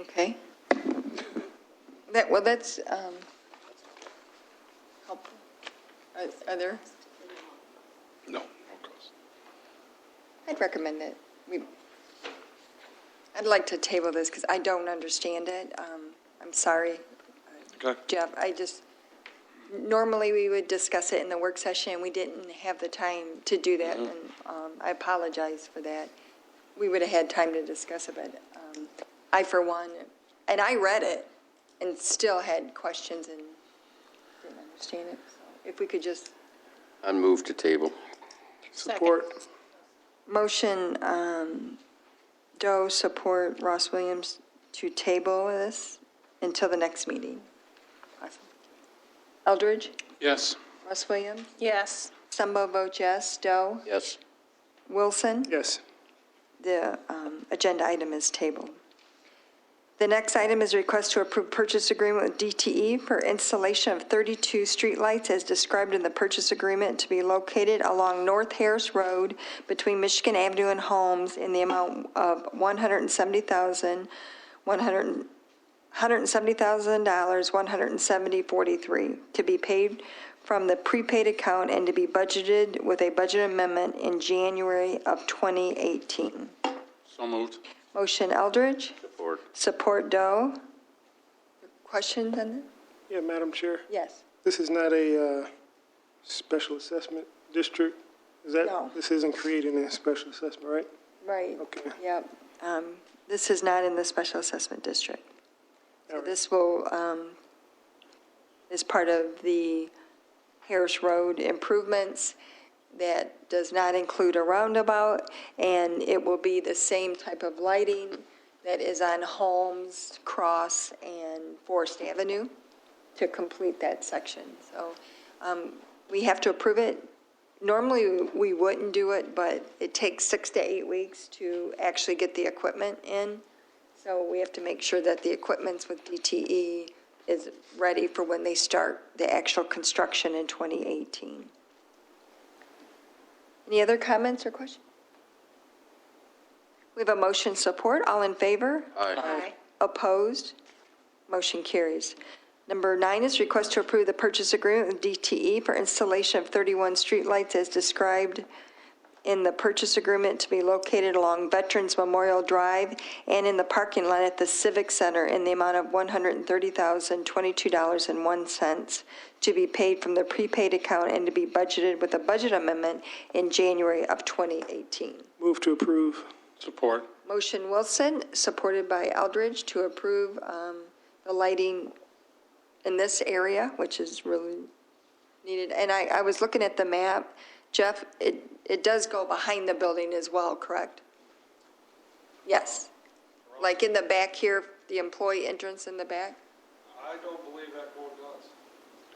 Okay. That's helpful. Are there? No. I'd recommend that I'd like to table this because I don't understand it. I'm sorry, Okay. Jeff. Normally we would discuss it in the work session, and we didn't have the time to do that, and I apologize for that. We would have had time to discuss it, but I, for one, and I read it and still had questions and didn't understand it. So if we could just. I'd move to table. Support. Motion, Doe, support Ross Williams to table this until the next meeting. Awesome. Eldridge, Yes. Ross Williams, Yes. Stumbo votes yes. Doe, Yes. Wilson. Yes. The agenda item is tabled. The next item is a request to approve purchase agreement with DTE for installation of 32 streetlights as described in the purchase agreement to be located along North Harris Road between Michigan Avenue and Holmes in the amount of $170,000, $170,43 to be paid from the prepaid account and to be budgeted with a budget amendment in January of 2018. So moved. Motion Eldridge, Support. support Doe. Questions on that? Yeah, Madam Chair, Yes. this is not a special assessment district? Is that? No. This isn't creating a special assessment, right? Right. Okay. Yep. This is not in the special assessment district. So All right. this will, is part of the Harris Road improvements that does not include a roundabout, and it will be the same type of lighting that is on Holmes, Cross, and Forest Avenue to complete that section. So we have to approve it. Normally, we wouldn't do it, but it takes 6 to 8 weeks to actually get the equipment in. So we have to make sure that the equipment's with DTE is ready for when they start the actual construction in 2018. Any other comments or questions? We have a motion support. All in favor? Aye. Opposed? Motion carries. Number 9 is request to approve the purchase agreement with DTE for installation of 31 streetlights as described in the purchase agreement to be located along Veterans Memorial Drive and in the parking lot at the Civic Center in the amount of $130,022.01 to be paid from the prepaid account and to be budgeted with a budget amendment in January of 2018. Move to approve. Support. Motion Wilson, supported by Eldridge, to approve the lighting in this area, which is really needed. And I was looking at the map. Jeff, it does go behind the building as well, correct? Yes. Like in the back here, the employee entrance in the back? I don't believe that board does.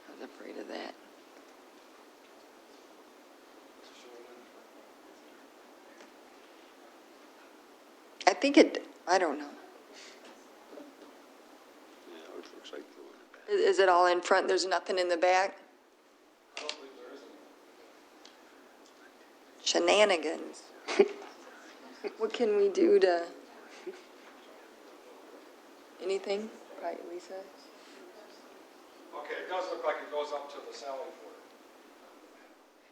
I was afraid of that. I think I don't know. Yeah, it looks like the one. Is it all in front? There's nothing in the back? Shenanigans. What can we do to, anything? Right, Lisa? Okay, it does look like it goes up to the Sally Port.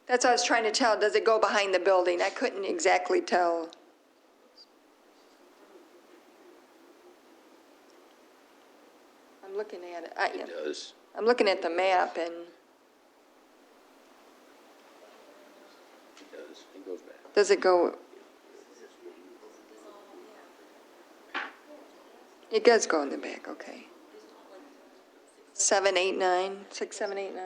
That's what I was trying to tell. Does it go behind the building? I couldn't exactly tell. I'm looking at it. It does. I'm looking at the map, and It does. It goes back. does it go? It does go in the back, okay. 7, 8, 9, 6, 7, 8, 9.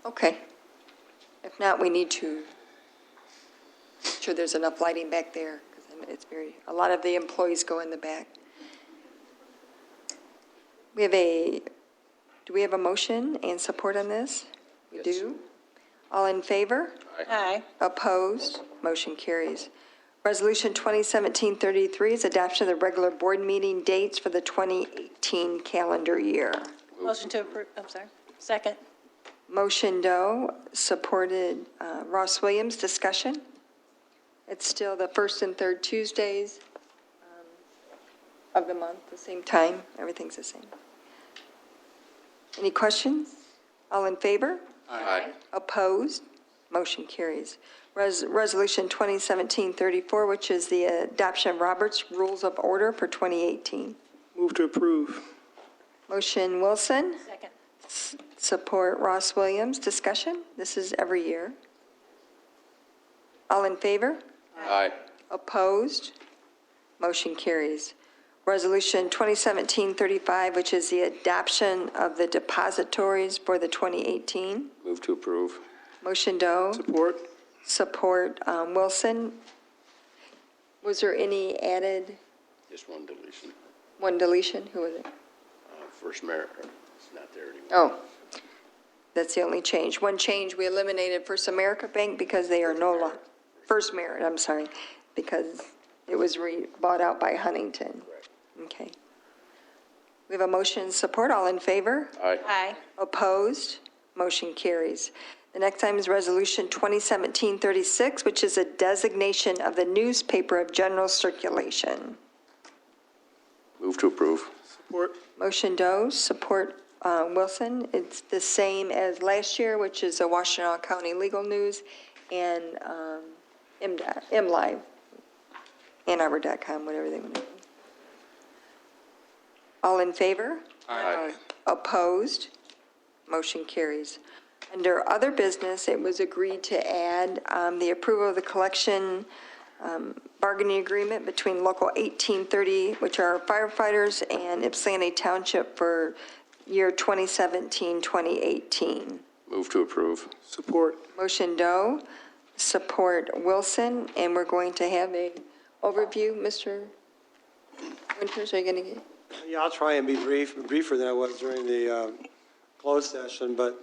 Okay. If not, we need to, make sure there's enough lighting back there, because it's a lot of the employees go in the back. Do we have a motion and support on this? We Yes. do? All in favor? Aye. Opposed? Motion carries. Resolution 2017-33 is adoption of the regular board meeting dates for the 2018 calendar year. Motion to approve, I'm sorry. Second. Motion Doe, supported Ross Williams. Discussion? It's still the first and third Tuesdays of the month, the same time. Everything's the same. Any questions? All in favor? Aye. Opposed? Motion carries. Resolution 2017-34, which is the adoption of Robert's Rules of Order for 2018. Move to approve. Motion Wilson, Second. support Ross Williams. Discussion? This is every year. All in favor? Aye. Opposed? Motion carries. Resolution 2017-35, which is the adoption of the depositories for the 2018. Move to approve. Motion Doe, Support. support Wilson. Was there any added, Just one deletion. one deletion? Who was it? First merit, it's not there anymore. Oh, that's the only change. One change, we eliminated First America Bank because they are no longer, First Merit, I'm sorry, because it was bought out by Huntington. Okay. We have a motion and support. All in favor? Aye. Aye. Opposed? Motion carries. The next item is Resolution 2017-36, which is a designation of the newspaper of general circulation. Move to approve. Support. Motion Doe, support Wilson. It's the same as last year, which is the Washtenaw County Legal News and MLive, AnnArbor.com, whatever they want to do. All in favor? Aye. Opposed? Motion carries. Under other business, it was agreed to add the approval of the collection bargaining agreement between Local 1830, which are firefighters, and Ypsilanti Township for year 2017-2018. Move to approve. Support. Motion Doe, support Wilson, and we're going to have a overview. Mr. Winters, are you going to get? Yeah, I'll try and be briefer than I was during the closed session, but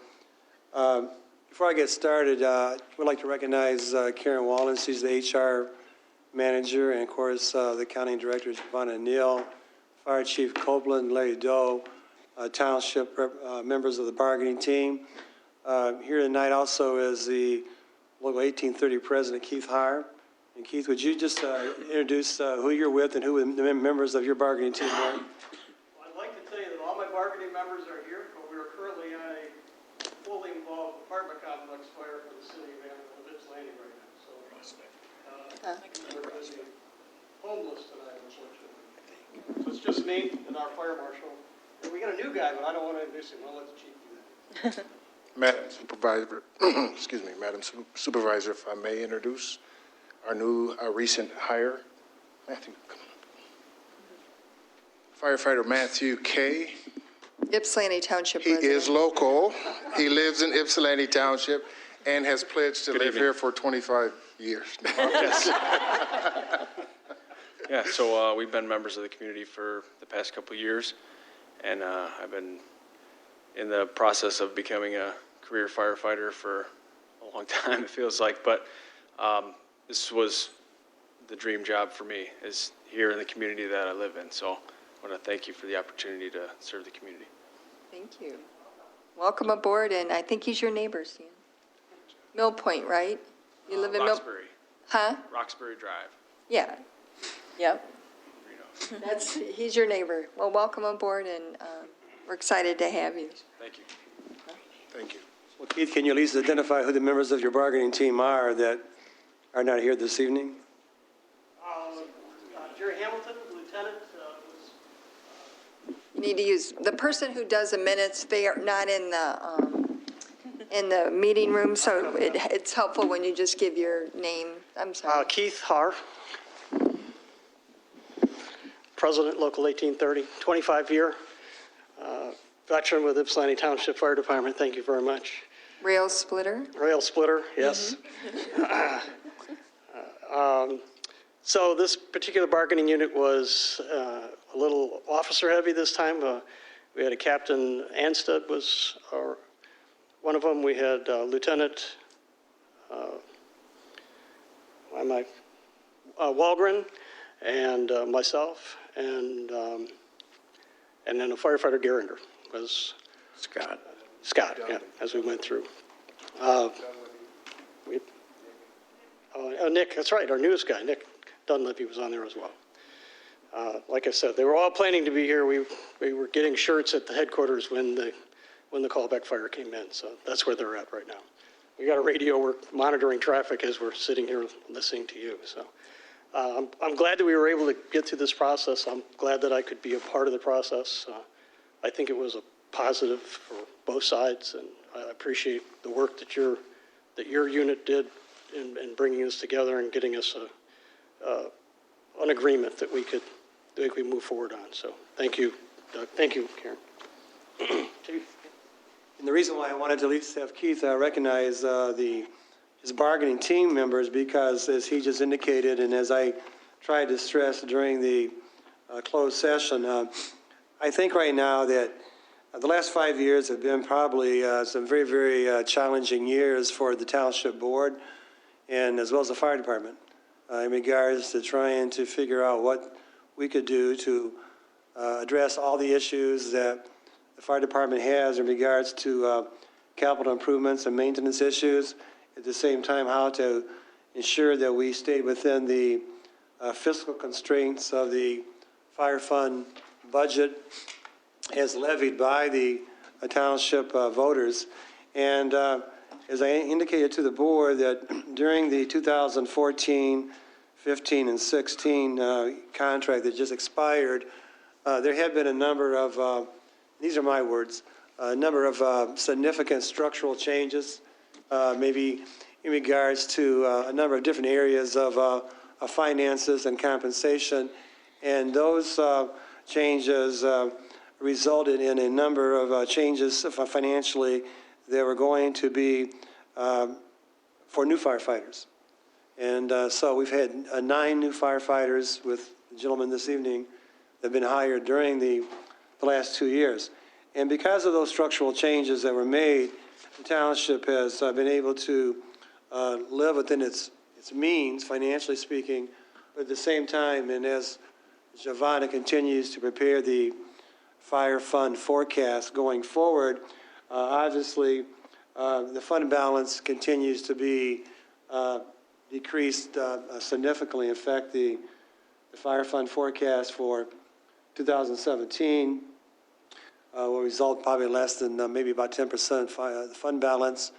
before I get started, I would like to recognize Karen Wallen. She's the HR manager, and of course, the county director, Giovanna Neal, Fire Chief Copeland, Larry Doe, township members of the bargaining team. Here tonight also is the Local 1830 President, Keith Hire. And Keith, would you just introduce who you're with and who the members of your bargaining team are? Well, I'd like to tell you that all my bargaining members are here, but we are currently in a fully involved apartment complex fire for the city of Ypsilanti right now. So we're busy homeless tonight, unfortunately. So it's just me and our fire marshal. And we got a new guy, but I don't want to introduce him. I'll let the chief do that. Madam Supervisor, excuse me, Madam Supervisor, if I may introduce our new recent hire, Matthew, come on. Firefighter Matthew Kay. Ypsilanti Township He resident. is local. He lives in Ypsilanti Township and has pledged to live here for 25 years now. Yeah, so we've been members of the community for the past couple of years, and I've been in the process of becoming a career firefighter for a long time, it feels like, but this was the dream job for me, is here in the community that I live in, so I want to thank you for the opportunity to serve the community. Thank you. Welcome aboard, and I think he's your neighbor, Stan. Mill Point, right? You live in Mill? Roxbury, Huh? Roxbury Drive, Yeah. Yep. Reno. He's your neighbor. Well, welcome aboard, and we're excited to have you. Thank you. Thank you. Well, Keith, can you at least identify who the members of your bargaining team are that are not here this evening? Jerry Hamilton, Lieutenant, was You need to use, the person who does the minutes, they are not in the meeting room, so it's helpful when you just give your name. I'm sorry. Keith Haar, President, Local 1830, 25-year, veteran with Ypsilanti Township Fire Department. Thank you very much. Rail splitter? Rail splitter, yes. So this particular bargaining unit was a little officer-heavy this time. We had a Captain Anstead was one of them. We had Lieutenant Walgren and myself, and then a firefighter Geringer was Scott, yeah, as we went through. Nick, that's right, our newest guy, Nick Dunleavy was on there as well. Like I said, they were all planning to be here. We were getting shirts at the headquarters when the callback fire came in, so that's where they're at right now. We got a radio, we're monitoring traffic as we're sitting here listening to you, so. I'm glad that we were able to get through this process. I'm glad that I could be a part of the process. I think it was a positive for both sides, and I appreciate the work that your unit did in bringing us together and getting us an agreement that we could move forward on. So thank you, Doug. Thank you, Karen. And the reason why I wanted to at least have Keith recognize his bargaining team members, because as he just indicated, and as I tried to stress during the closed session, I think right now that the last 5 years have been probably some very, very challenging years for the Township Board and as well as the Fire Department in regards to trying to figure out what we could do to address all the issues that the Fire Department has in regards to capital improvements and maintenance issues. At the same time, how to ensure that we stay within the fiscal constraints of the fire fund budget as levied by the township voters. And as I indicated to the board, that during the 2014, 15, and 16 contract that just expired, there have been a number of, these are my words, a number of significant structural changes, maybe in regards to a number of different areas of finances and compensation. And those changes resulted in a number of changes financially that were going to be for new firefighters. And so we've had 9 new firefighters with the gentleman this evening that have been hired during the last 2 years. And because of those structural changes that were made, the township has been able to live within its means, financially speaking, but at the same time, and as Giovanna continues to prepare the fire fund forecast going forward, obviously the fund balance continues to be decreased significantly. In fact, the fire fund forecast for 2017 will result probably less than maybe about 10% the fund balance.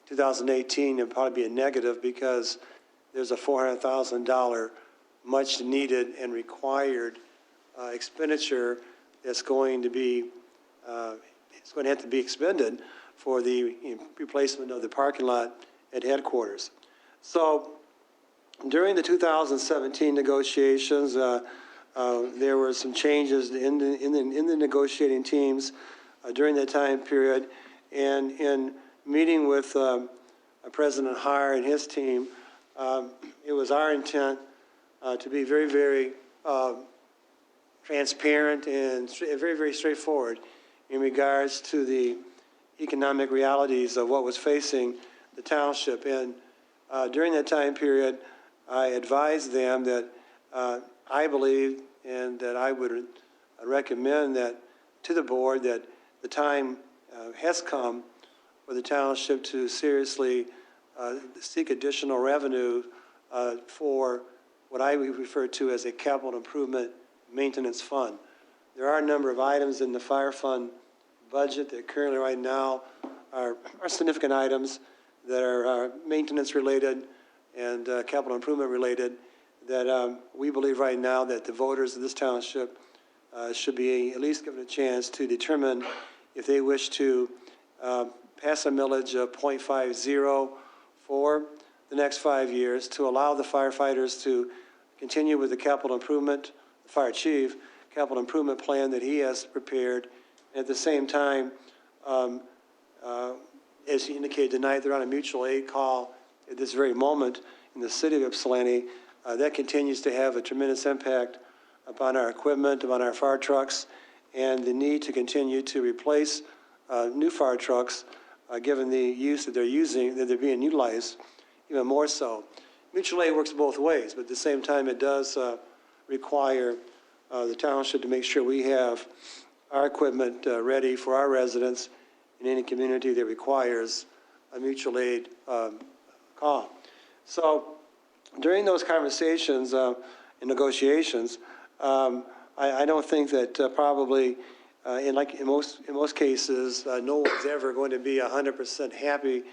2018 will probably be a negative because there's a $400,000 much needed and required expenditure that's going to be it's going to have to be expended for the replacement of the parking lot at headquarters. So during the 2017 negotiations, there were some changes in the negotiating teams during that time period, and in meeting with President Haar and his team, it was our intent to be very, very transparent and very, very straightforward in regards to the economic realities of what was facing the township. And during that time period, I advised them that I believe and that I would recommend that to the board that the time has come for the township to seriously seek additional revenue for what I refer to as a capital improvement maintenance fund. There are a number of items in the fire fund budget that currently right now are significant items that are maintenance related and capital improvement related that we believe right now that the voters of this township should be at least given a chance to determine if they wish to pass a millage of .50 for the next 5 years to allow the firefighters to continue with the capital improvement, the fire chief, capital improvement plan that he has prepared. And at the same time, as he indicated tonight, they're on a mutual aid call at this very moment in the city of Ypsilanti. That continues to have a tremendous impact upon our equipment, upon our fire trucks, and the need to continue to replace new fire trucks, given the use that they're using, that they're being utilized, even more so. Mutual aid works both ways, but at the same time, it does require the township to make sure we have our equipment ready for our residents in any community that requires a mutual aid call. So during those conversations and negotiations, I don't think that probably in most cases, no one's ever going to be 100% happy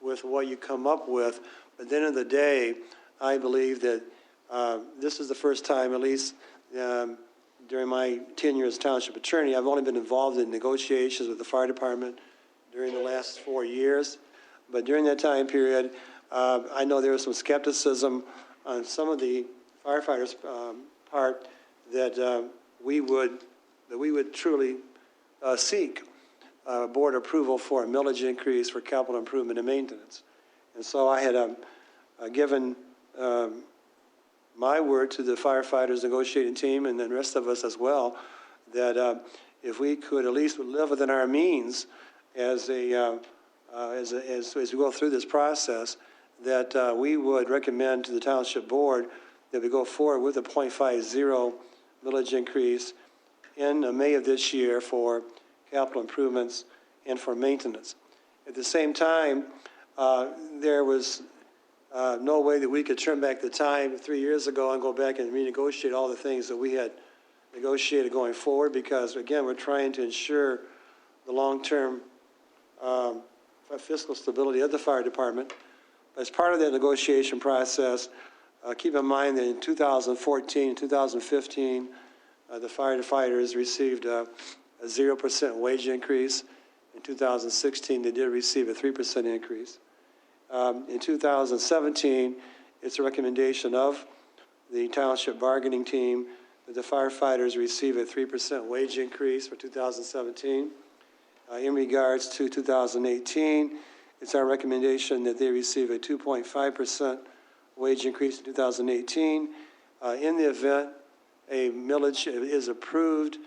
with what you come up with. But at the end of the day, I believe that this is the first time, at least during my tenure as township attorney, I've only been involved in negotiations with the fire department during the last 4 years. But during that time period, I know there was some skepticism on some of the firefighters' part that we would truly seek board approval for a millage increase for capital improvement and maintenance. And so I had given my word to the firefighters negotiating team and the rest of us as well, that if we could at least live within our means as we go through this process, that we would recommend to the township board that we go forward with a .50 millage increase in May of this year for capital improvements and for maintenance. At the same time, there was no way that we could turn back the time 3 years ago and go back and renegotiate all the things that we had negotiated going forward, because, again, we're trying to ensure the long-term fiscal stability of the fire department. As part of that negotiation process, keep in mind that in 2014 and 2015, the firefighters received a 0% wage increase. In 2016, they did receive a 3% increase. In 2017, it's a recommendation of the township bargaining team that the firefighters receive a 3% wage increase for 2017. In regards to 2018, it's our recommendation that they receive a 2.5% wage increase in 2018. In the event a millage is approved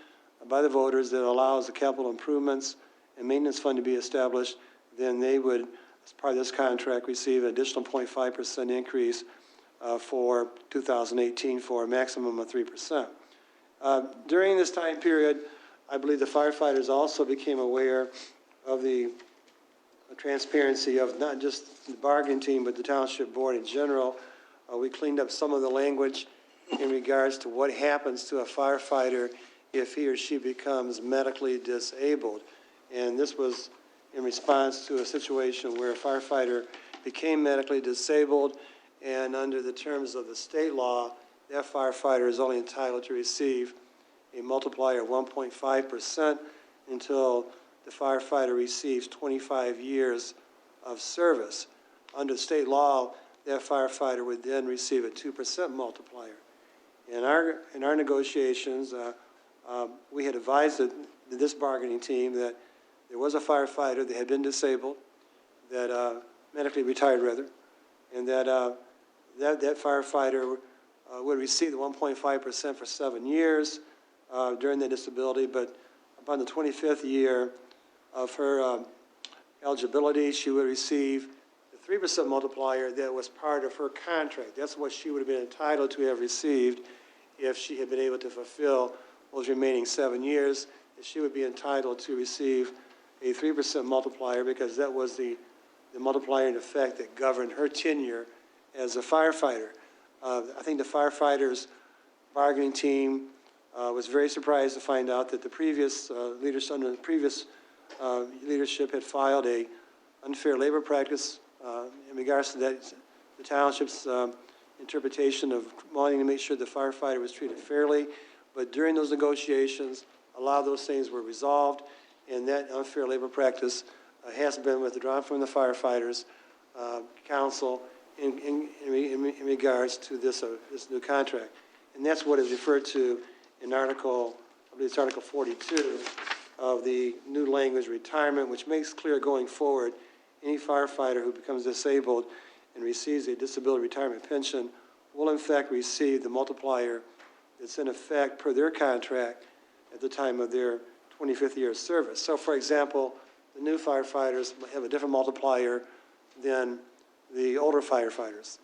by the voters that allows the capital improvements and maintenance fund to be established, then they would, as part of this contract, receive an additional 0.5% increase for 2018 for a maximum of 3%. During this time period, I believe the firefighters also became aware of the transparency of not just the bargaining team, but the township board in general. We cleaned up some of the language in regards to what happens to a firefighter if he or she becomes medically disabled. And this was in response to a situation where a firefighter became medically disabled, and under the terms of the state law, that firefighter is only entitled to receive a multiplier of 1.5% until the firefighter receives 25 years of service. Under state law, that firefighter would then receive a 2% multiplier. In our negotiations, we had advised this bargaining team that there was a firefighter that had been disabled, that medically retired rather, and that that firefighter would receive the 1.5% for 7 years during the disability, but upon the 25th year of her eligibility, she would receive the 3% multiplier that was part of her contract. That's what she would have been entitled to have received if she had been able to fulfill those remaining 7 years. She would be entitled to receive a 3% multiplier because that was the multiplier in effect that governed her tenure as a firefighter. I think the firefighters' bargaining team was very surprised to find out that the previous leaders under the previous leadership had filed a unfair labor practice in regards to that, the township's interpretation of wanting to make sure the firefighter was treated fairly. But during those negotiations, a lot of those things were resolved, and that unfair labor practice has been withdrawn from the firefighters' council in regards to this new contract. And that's what is referred to in Article, I believe it's Article 42 of the new language retirement, which makes clear going forward, any firefighter who becomes disabled and receives a disability retirement pension will in fact receive the multiplier that's in effect per their contract at the time of their 25th year of service. So for example, the new firefighters have a different multiplier than the older firefighters.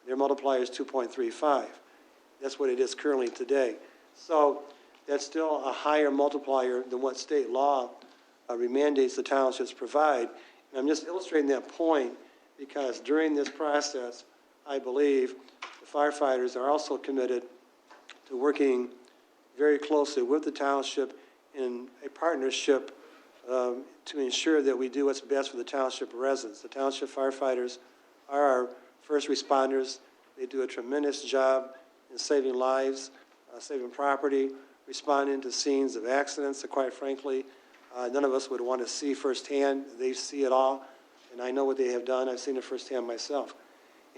Their multiplier is 2.35. That's what it is currently today. So that's still a higher multiplier than what state law mandates the townships provide. And I'm just illustrating that point because during this process, I believe the firefighters are also committed to working very closely with the township in a partnership to ensure that we do what's best for the township residents. The township firefighters are our first responders. They do a tremendous job in saving lives, saving property, responding to scenes of accidents that, quite frankly, none of us would want to see firsthand. They see it all, and I know what they have done. I've seen it firsthand myself.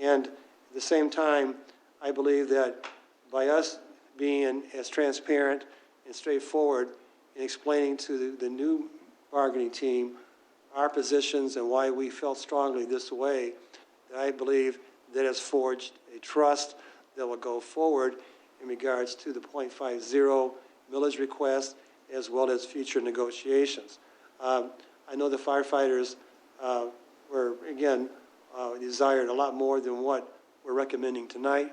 And at the same time, I believe that by us being as transparent and straightforward in explaining to the new bargaining team our positions and why we felt strongly this way, that I believe that has forged a trust that will go forward in regards to the .50 millage request as well as future negotiations. I know the firefighters were, again, desired a lot more than what we're recommending tonight,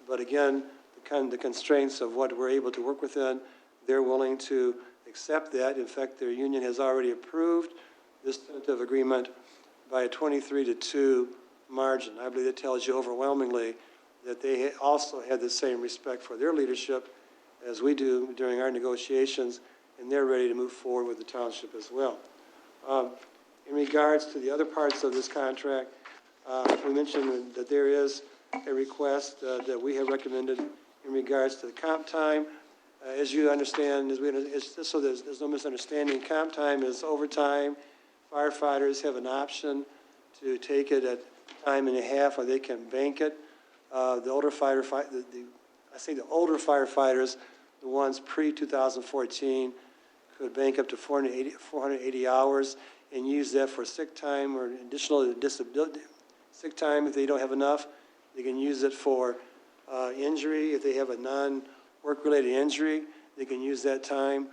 but again, the constraints of what we're able to work within, they're willing to accept that. In fact, their union has already approved this tentative agreement by a 23-2 margin. I believe that tells you overwhelmingly that they also had the same respect for their leadership as we do during our negotiations, and they're ready to move forward with the township as well. In regards to the other parts of this contract, we mentioned that there is a request that we have recommended in regards to the comp time. As you understand, so there's no misunderstanding, comp time is overtime. Firefighters have an option to take it at time and a half, or they can bank it. The older the older firefighters, the ones pre-2014, could bank up to 480 hours and use that for sick time or additional disability sick time if they don't have enough. They can use it for injury. If they have a non-work-related injury, they can use that time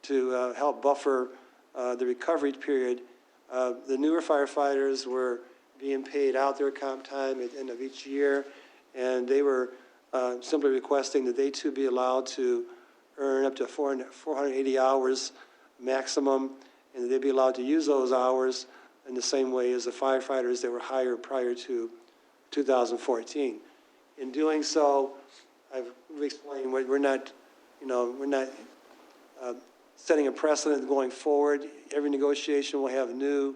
to help buffer the recovery period. The newer firefighters were being paid out their comp time at the end of each year, and they were simply requesting that they too be allowed to earn up to 480 hours maximum, and that they be allowed to use those hours in the same way as the firefighters that were hired prior to 2014. In doing so, I've explained we're not setting a precedent going forward. Every negotiation will have new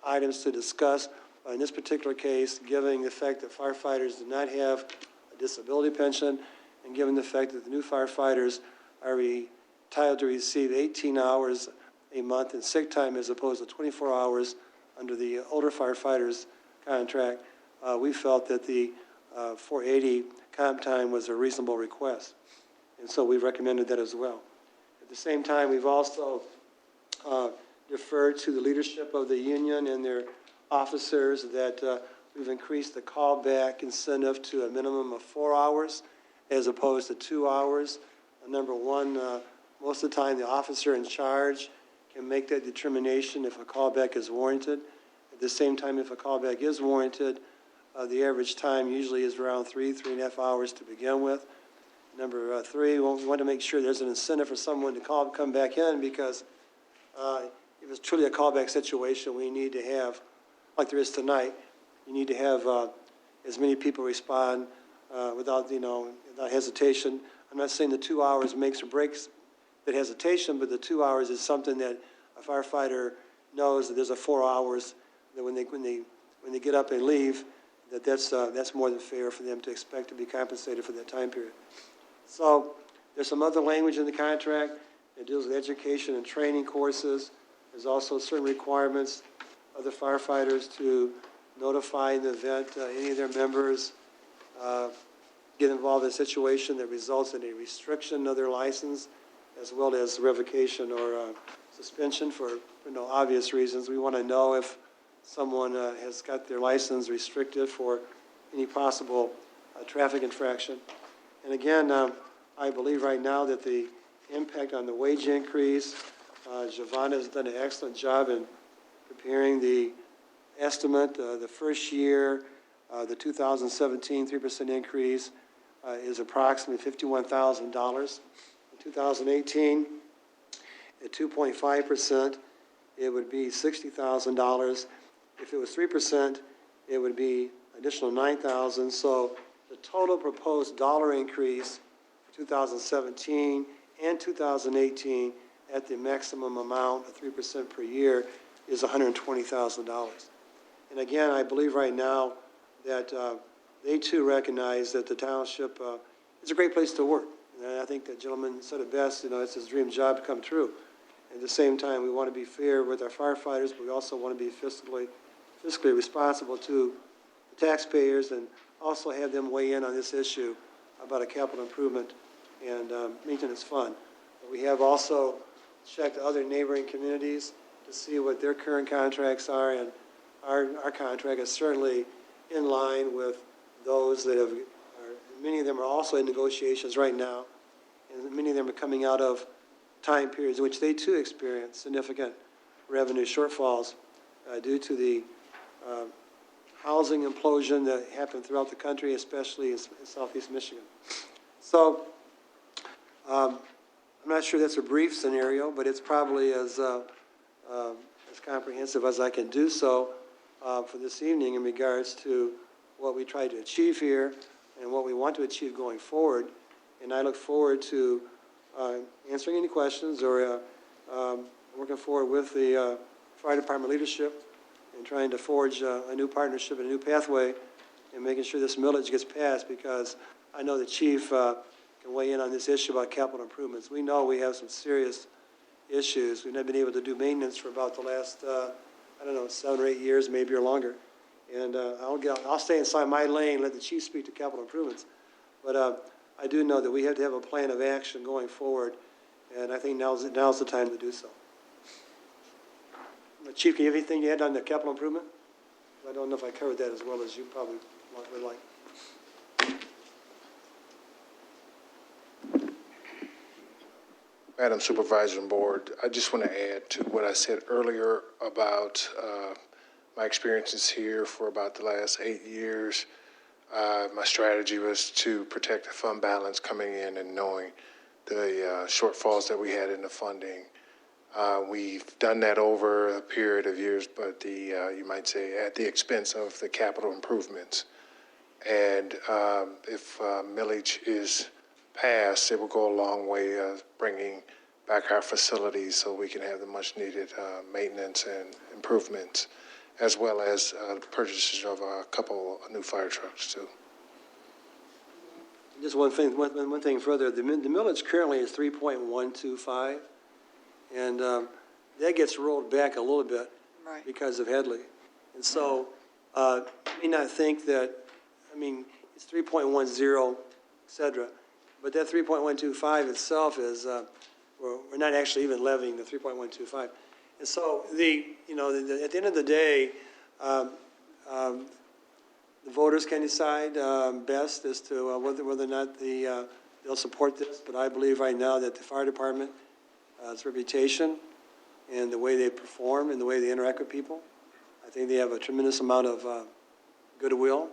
items to discuss. In this particular case, given the fact that firefighters do not have a disability pension, and given the fact that the new firefighters are entitled to receive 18 hours a month in sick time as opposed to 24 hours under the older firefighters contract, we felt that the 480 comp time was a reasonable request. And so we've recommended that as well. At the same time, we've also deferred to the leadership of the union and their officers that we've increased the callback incentive to a minimum of 4 hours as opposed to 2 hours. Number one, most of the time the officer in charge can make that determination if a callback is warranted. At the same time, if a callback is warranted, the average time usually is around 3.5 hours to begin with. Number three, we want to make sure there's an incentive for someone to come back in, because if it's truly a callback situation, we need to have, like there is tonight, you need to have as many people respond without hesitation. I'm not saying the 2 hours makes or breaks that hesitation, but the 2 hours is something that a firefighter knows that there's a 4 hours, that when they get up and leave, that's more than fair for them to expect to be compensated for that time period. So there's some other language in the contract that deals with education and training courses. There's also certain requirements of the firefighters to notify in the event any of their members get involved in a situation that results in a restriction of their license, as well as revocation or suspension for obvious reasons. We want to know if someone has got their license restricted for any possible traffic infraction. And again, I believe right now that the impact on the wage increase, Giovanna has done an excellent job in preparing the estimate. The first year, the 2017 3% increase is approximately $51,000. In 2018, at 2.5%, it would be $60,000. If it was 3%, it would be additional $9,000. So the total proposed dollar increase for 2017 and 2018 at the maximum amount of 3% per year is $120,000. And again, I believe right now that they too recognize that the township is a great place to work. And I think that gentleman said it best, it's his dream job to come true. At the same time, we want to be fair with our firefighters, but we also want to be fiscally responsible to the taxpayers and also have them weigh in on this issue about a capital improvement and maintenance fund. We have also checked other neighboring communities to see what their current contracts are, and our contract is certainly in line with those that have, many of them are also in negotiations right now, and many of them are coming out of time periods in which they too experience significant revenue shortfalls due to the housing implosion that happened throughout the country, especially in southeast Michigan. So I'm not sure that's a brief scenario, but it's probably as comprehensive as I can do so for this evening in regards to what we try to achieve here and what we want to achieve going forward. And I look forward to answering any questions or working forward with the fire department leadership and trying to forge a new partnership and a new pathway and making sure this millage gets passed, because I know the chief can weigh in on this issue about capital improvements. We know we have some serious issues. We've not been able to do maintenance for about the last, 7 or 8 years, maybe, or longer. And I'll stay inside my lane, let the chief speak to capital improvements. But I do know that we have to have a plan of action going forward, and I think now's the time to do so. Chief, can you have anything to add on the capital improvement? I don't know if I covered that as well as you probably would like. Madam Supervisor and Board, I just want to add to what I said earlier about my experiences here for about the last 8 years. My strategy was to protect the fund balance coming in and knowing the shortfalls that we had in the funding. We've done that over a period of years, but you might say at the expense of the capital improvements. And if millage is passed, it will go a long way bringing back our facilities so we can have the much needed maintenance and improvements, as well as purchases of a couple new fire trucks too. Just one thing further. The millage currently is 3.125, and that gets rolled back a little bit because of Headley. And so you may not think that, it's 3.10, et cetera, but that 3.125 itself is, we're not actually even levying the 3.125. And so at the end of the day, the voters can decide best as to whether or not they'll support this. But I believe right now that the fire department, its reputation and the way they perform and the way they interact with people, I think they have a tremendous amount of goodwill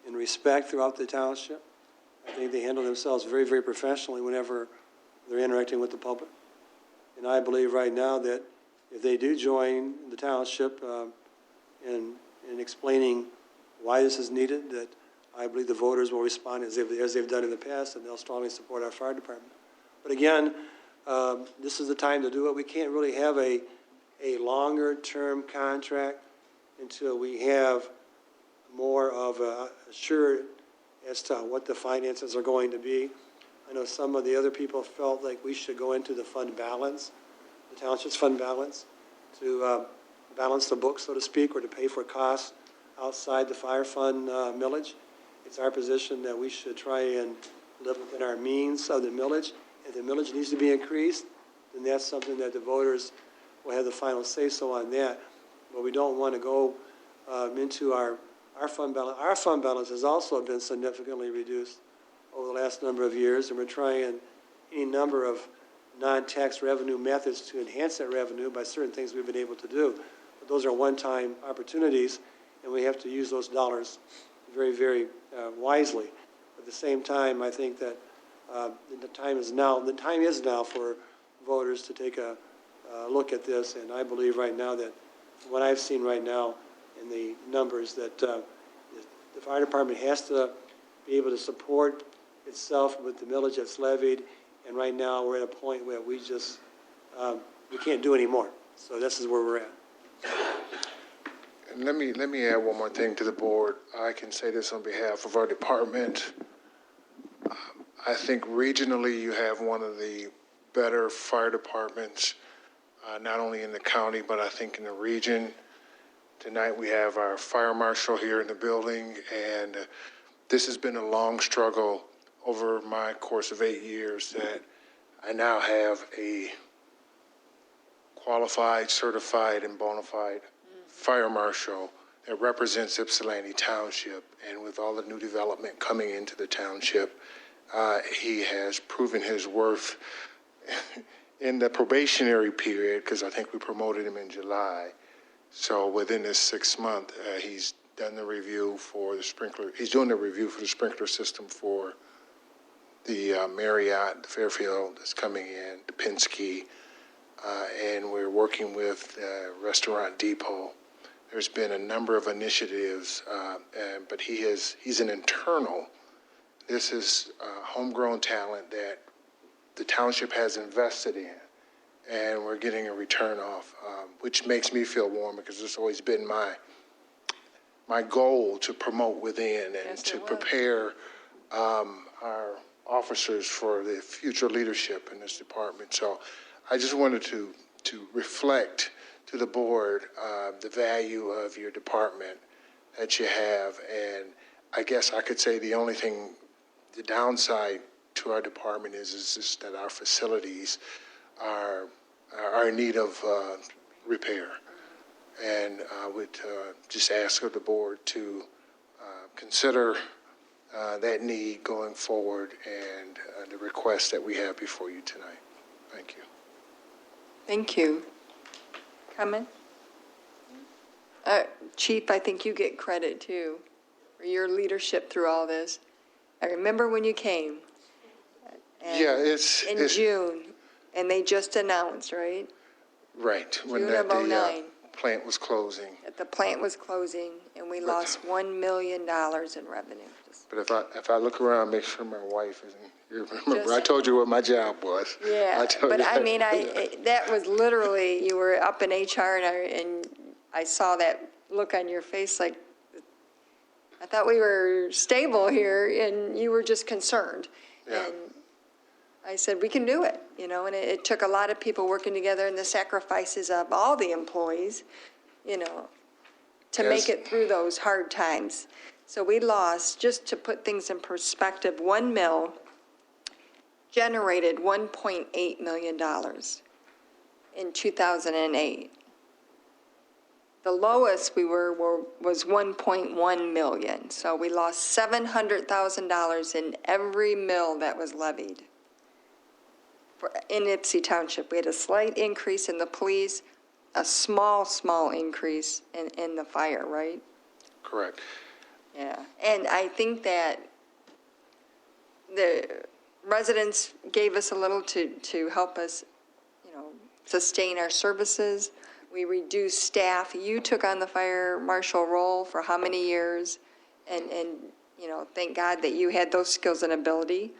and respect throughout the township. I think they handle themselves very, very professionally whenever they're interacting with the public. And I believe right now that if they do join the township in explaining why this is needed, that I believe the voters will respond as they've done in the past, and they'll strongly support our fire department. But again, this is the time to do it. We can't really have a a longer-term contract until we have more of a assured as to what the finances are going to be. I know some of the other people felt like we should go into the fund balance, the township's fund balance, to balance the books, so to speak, or to pay for costs outside the fire fund millage. It's our position that we should try and live within our means of the millage. If the millage needs to be increased, then that's something that the voters will have the final say-so on that. But we don't want to go into our fund balance. Our fund balance has also been significantly reduced over the last number of years, and we're trying any number of non-tax revenue methods to enhance that revenue by certain things we've been able to do. But those are one-time opportunities, and we have to use those dollars very, very wisely. At the same time, I think that the time is now for voters to take a look at this, and I believe right now that from what I've seen right now in the numbers that the fire department has to be able to support itself with the millage that's levied, and right now we're at a point where we just we can't do any more. So this is where we're at. And let me add one more thing to the board. I can say this on behalf of our department. I think regionally you have one of the better fire departments, not only in the county, but I think in the region. Tonight we have our fire marshal here in the building, and this has been a long struggle over my course of 8 years that I now have a qualified, certified, and bona fide fire marshal that represents Ypsilanti Township. And with all the new development coming into the township, he has proven his worth in the probationary period, because I think we promoted him in July. So within this 6 month, he's done the review for the sprinkler. He's doing the review for the sprinkler system for the Marriott, the Fairfield that's coming in, the Penske, and we're working with Restaurant Depot. There's been a number of initiatives, but he's an internal. This is homegrown talent that the township has invested in, and we're getting a return off, which makes me feel warm, because it's always been my goal to promote within and to prepare our officers for the future leadership in this department. So I just wanted to reflect to the board the value of your department that you have. And I guess I could say the only thing, the downside to our department is just that our facilities are in need of repair. And I would just ask of the board to consider that need going forward, and the request that we have before you tonight. Thank you. Thank you. Comment? Chief, I think you get credit too for your leadership through all this. I remember when you came. Yeah, it's in June, and they just announced, right? Right, when June of the 09. plant was closing. That the plant was closing, and we lost $1 million in revenue. But if I look around, make sure my wife isn't. You remember, I told you what my job was. Yeah, but I mean, that was literally, you were up in HR, and I saw that look on your face, like, I thought we were stable here, and you were just concerned. Yeah. And I said, we can do it, and it took a lot of people working together, and the sacrifices of all the employees, to make it through those hard times. So we lost, just to put things in perspective, 1 mill generated $1.8 million in 2008. The lowest we was 1.1 million. So we lost $700,000 in every mill that was levied. In Ypsi Township, we had a slight increase in the police, a small increase in the fire, right? Correct. Yeah, and I think that the residents gave us a little to help us, sustain our services. We reduced staff. You took on the fire marshal role for how many years? And thank God that you had those skills and ability.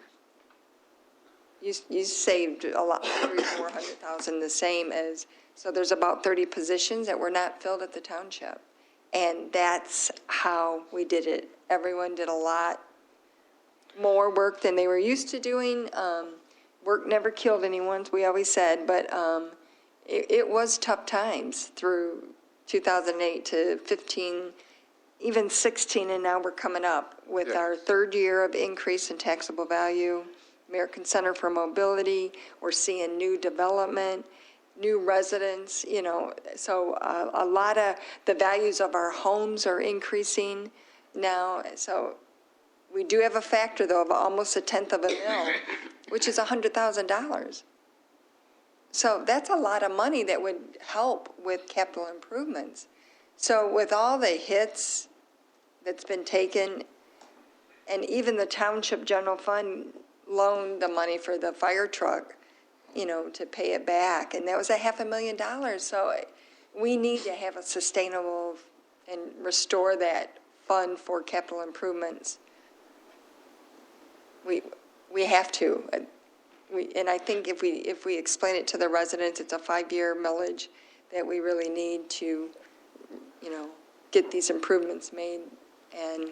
You saved a lot, $300,000-400,000, the same as So there's about 30 positions that were not filled at the township. And that's how we did it. Everyone did a lot more work than they were used to doing. Work never killed anyone, we always said, but it was tough times through 2008 to 15, even 16, and now we're coming up with our third year of increase in taxable value. American Center for Mobility, we're seeing new development, new residents, so a lot of the values of our homes are increasing now. So we do have a factor, though, of almost $0.1 million, which is $100,000. So that's a lot of money that would help with capital improvements. So with all the hits that's been taken, and even the township general fund loaned the money for the fire truck, to pay it back, and that was $500,000. So we need to have a sustainable and restore that fund for capital improvements. We have to. And I think if we explain it to the residents, it's a 5-year millage that we really need to, get these improvements made. And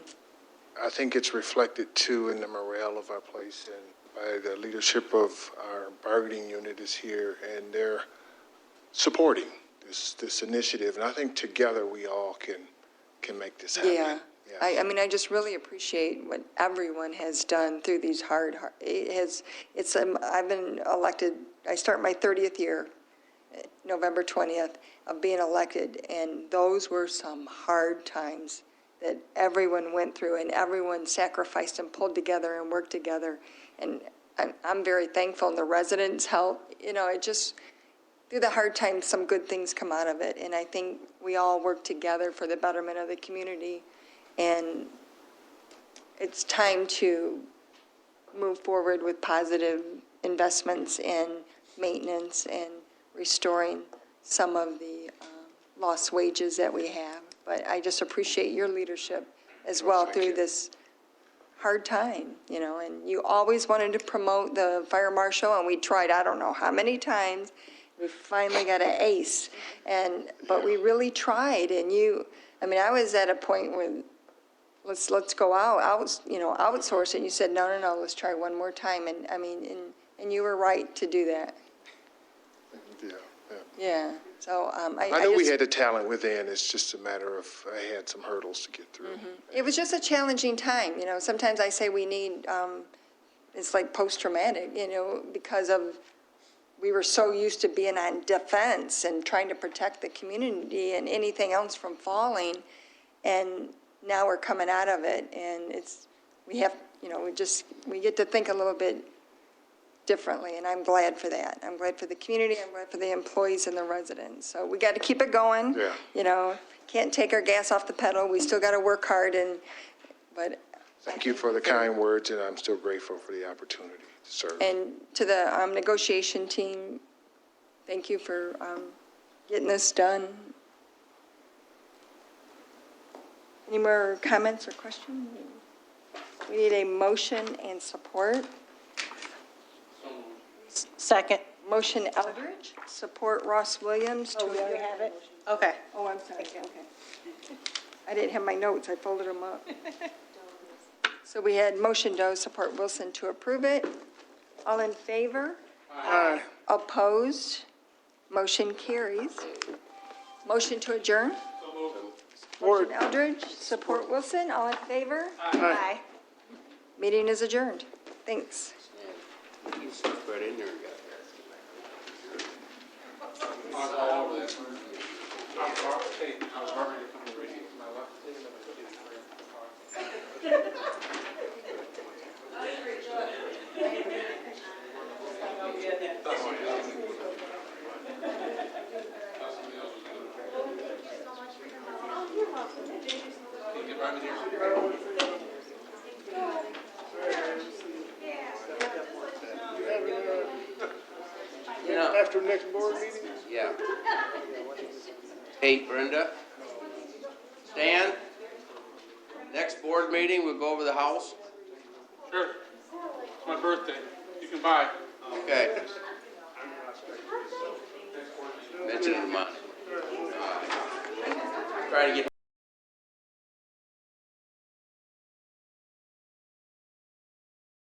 I think it's reflected too in the morale of our place, and by the leadership of our bargaining unit is here, and they're supporting this initiative. And I think together we all can make this happen. yeah, I just really appreciate what everyone has done through these I've been elected, I start my 30th year, November 20th, of being elected, and those were some hard times that everyone went through, and everyone sacrificed and pulled together and worked together. And I'm very thankful, and the residents help. It just, through the hard times, some good things come out of it. And I think we all work together for the betterment of the community. And it's time to move forward with positive investments and maintenance and restoring some of the lost wages that we have. But I just appreciate your leadership as well through this hard time, and you always wanted to promote the fire marshal, and we tried, I don't know how many times. We finally got an ace, but we really tried, and I was at a point where let's go outsource it. And you said, no, let's try one more time. And you were right to do that. Yeah. So I know we had the talent within. It's just a matter of I had some hurdles to get through. Mm-hmm. It was just a challenging time. Sometimes I say we need, it's like post-traumatic, because we were so used to being on defense and trying to protect the community and anything else from falling. And now we're coming out of it, and we get to think a little bit differently, and I'm glad for that. I'm glad for the community, I'm glad for the employees and the residents. So we got to keep it going. Yeah. Can't take our gas off the pedal. We still got to work hard, but thank you for the kind words, and I'm still grateful for the opportunity to serve. And to the negotiation team, thank you for getting this done. Any more comments or questions? We need a motion and support. Second. Motion Eldridge, support Ross Williams. We already have it? Okay. Oh, I'm sorry, okay. I didn't have my notes, I folded them up. So we had motion Doe, support Wilson to approve it. All in favor? Aye. Opposed? Motion carries. Motion to adjourn? Motion Eldridge, support Wilson, all in favor? Aye. Meeting is adjourned. Thanks. You stuck right in there and got all over that. I was already coming ready to my left. After next board meeting? Yeah. Hey, Brenda. Stan, next board meeting, we'll go over the house. Sure. It's my birthday. You can buy. Okay. mention them on. Try to get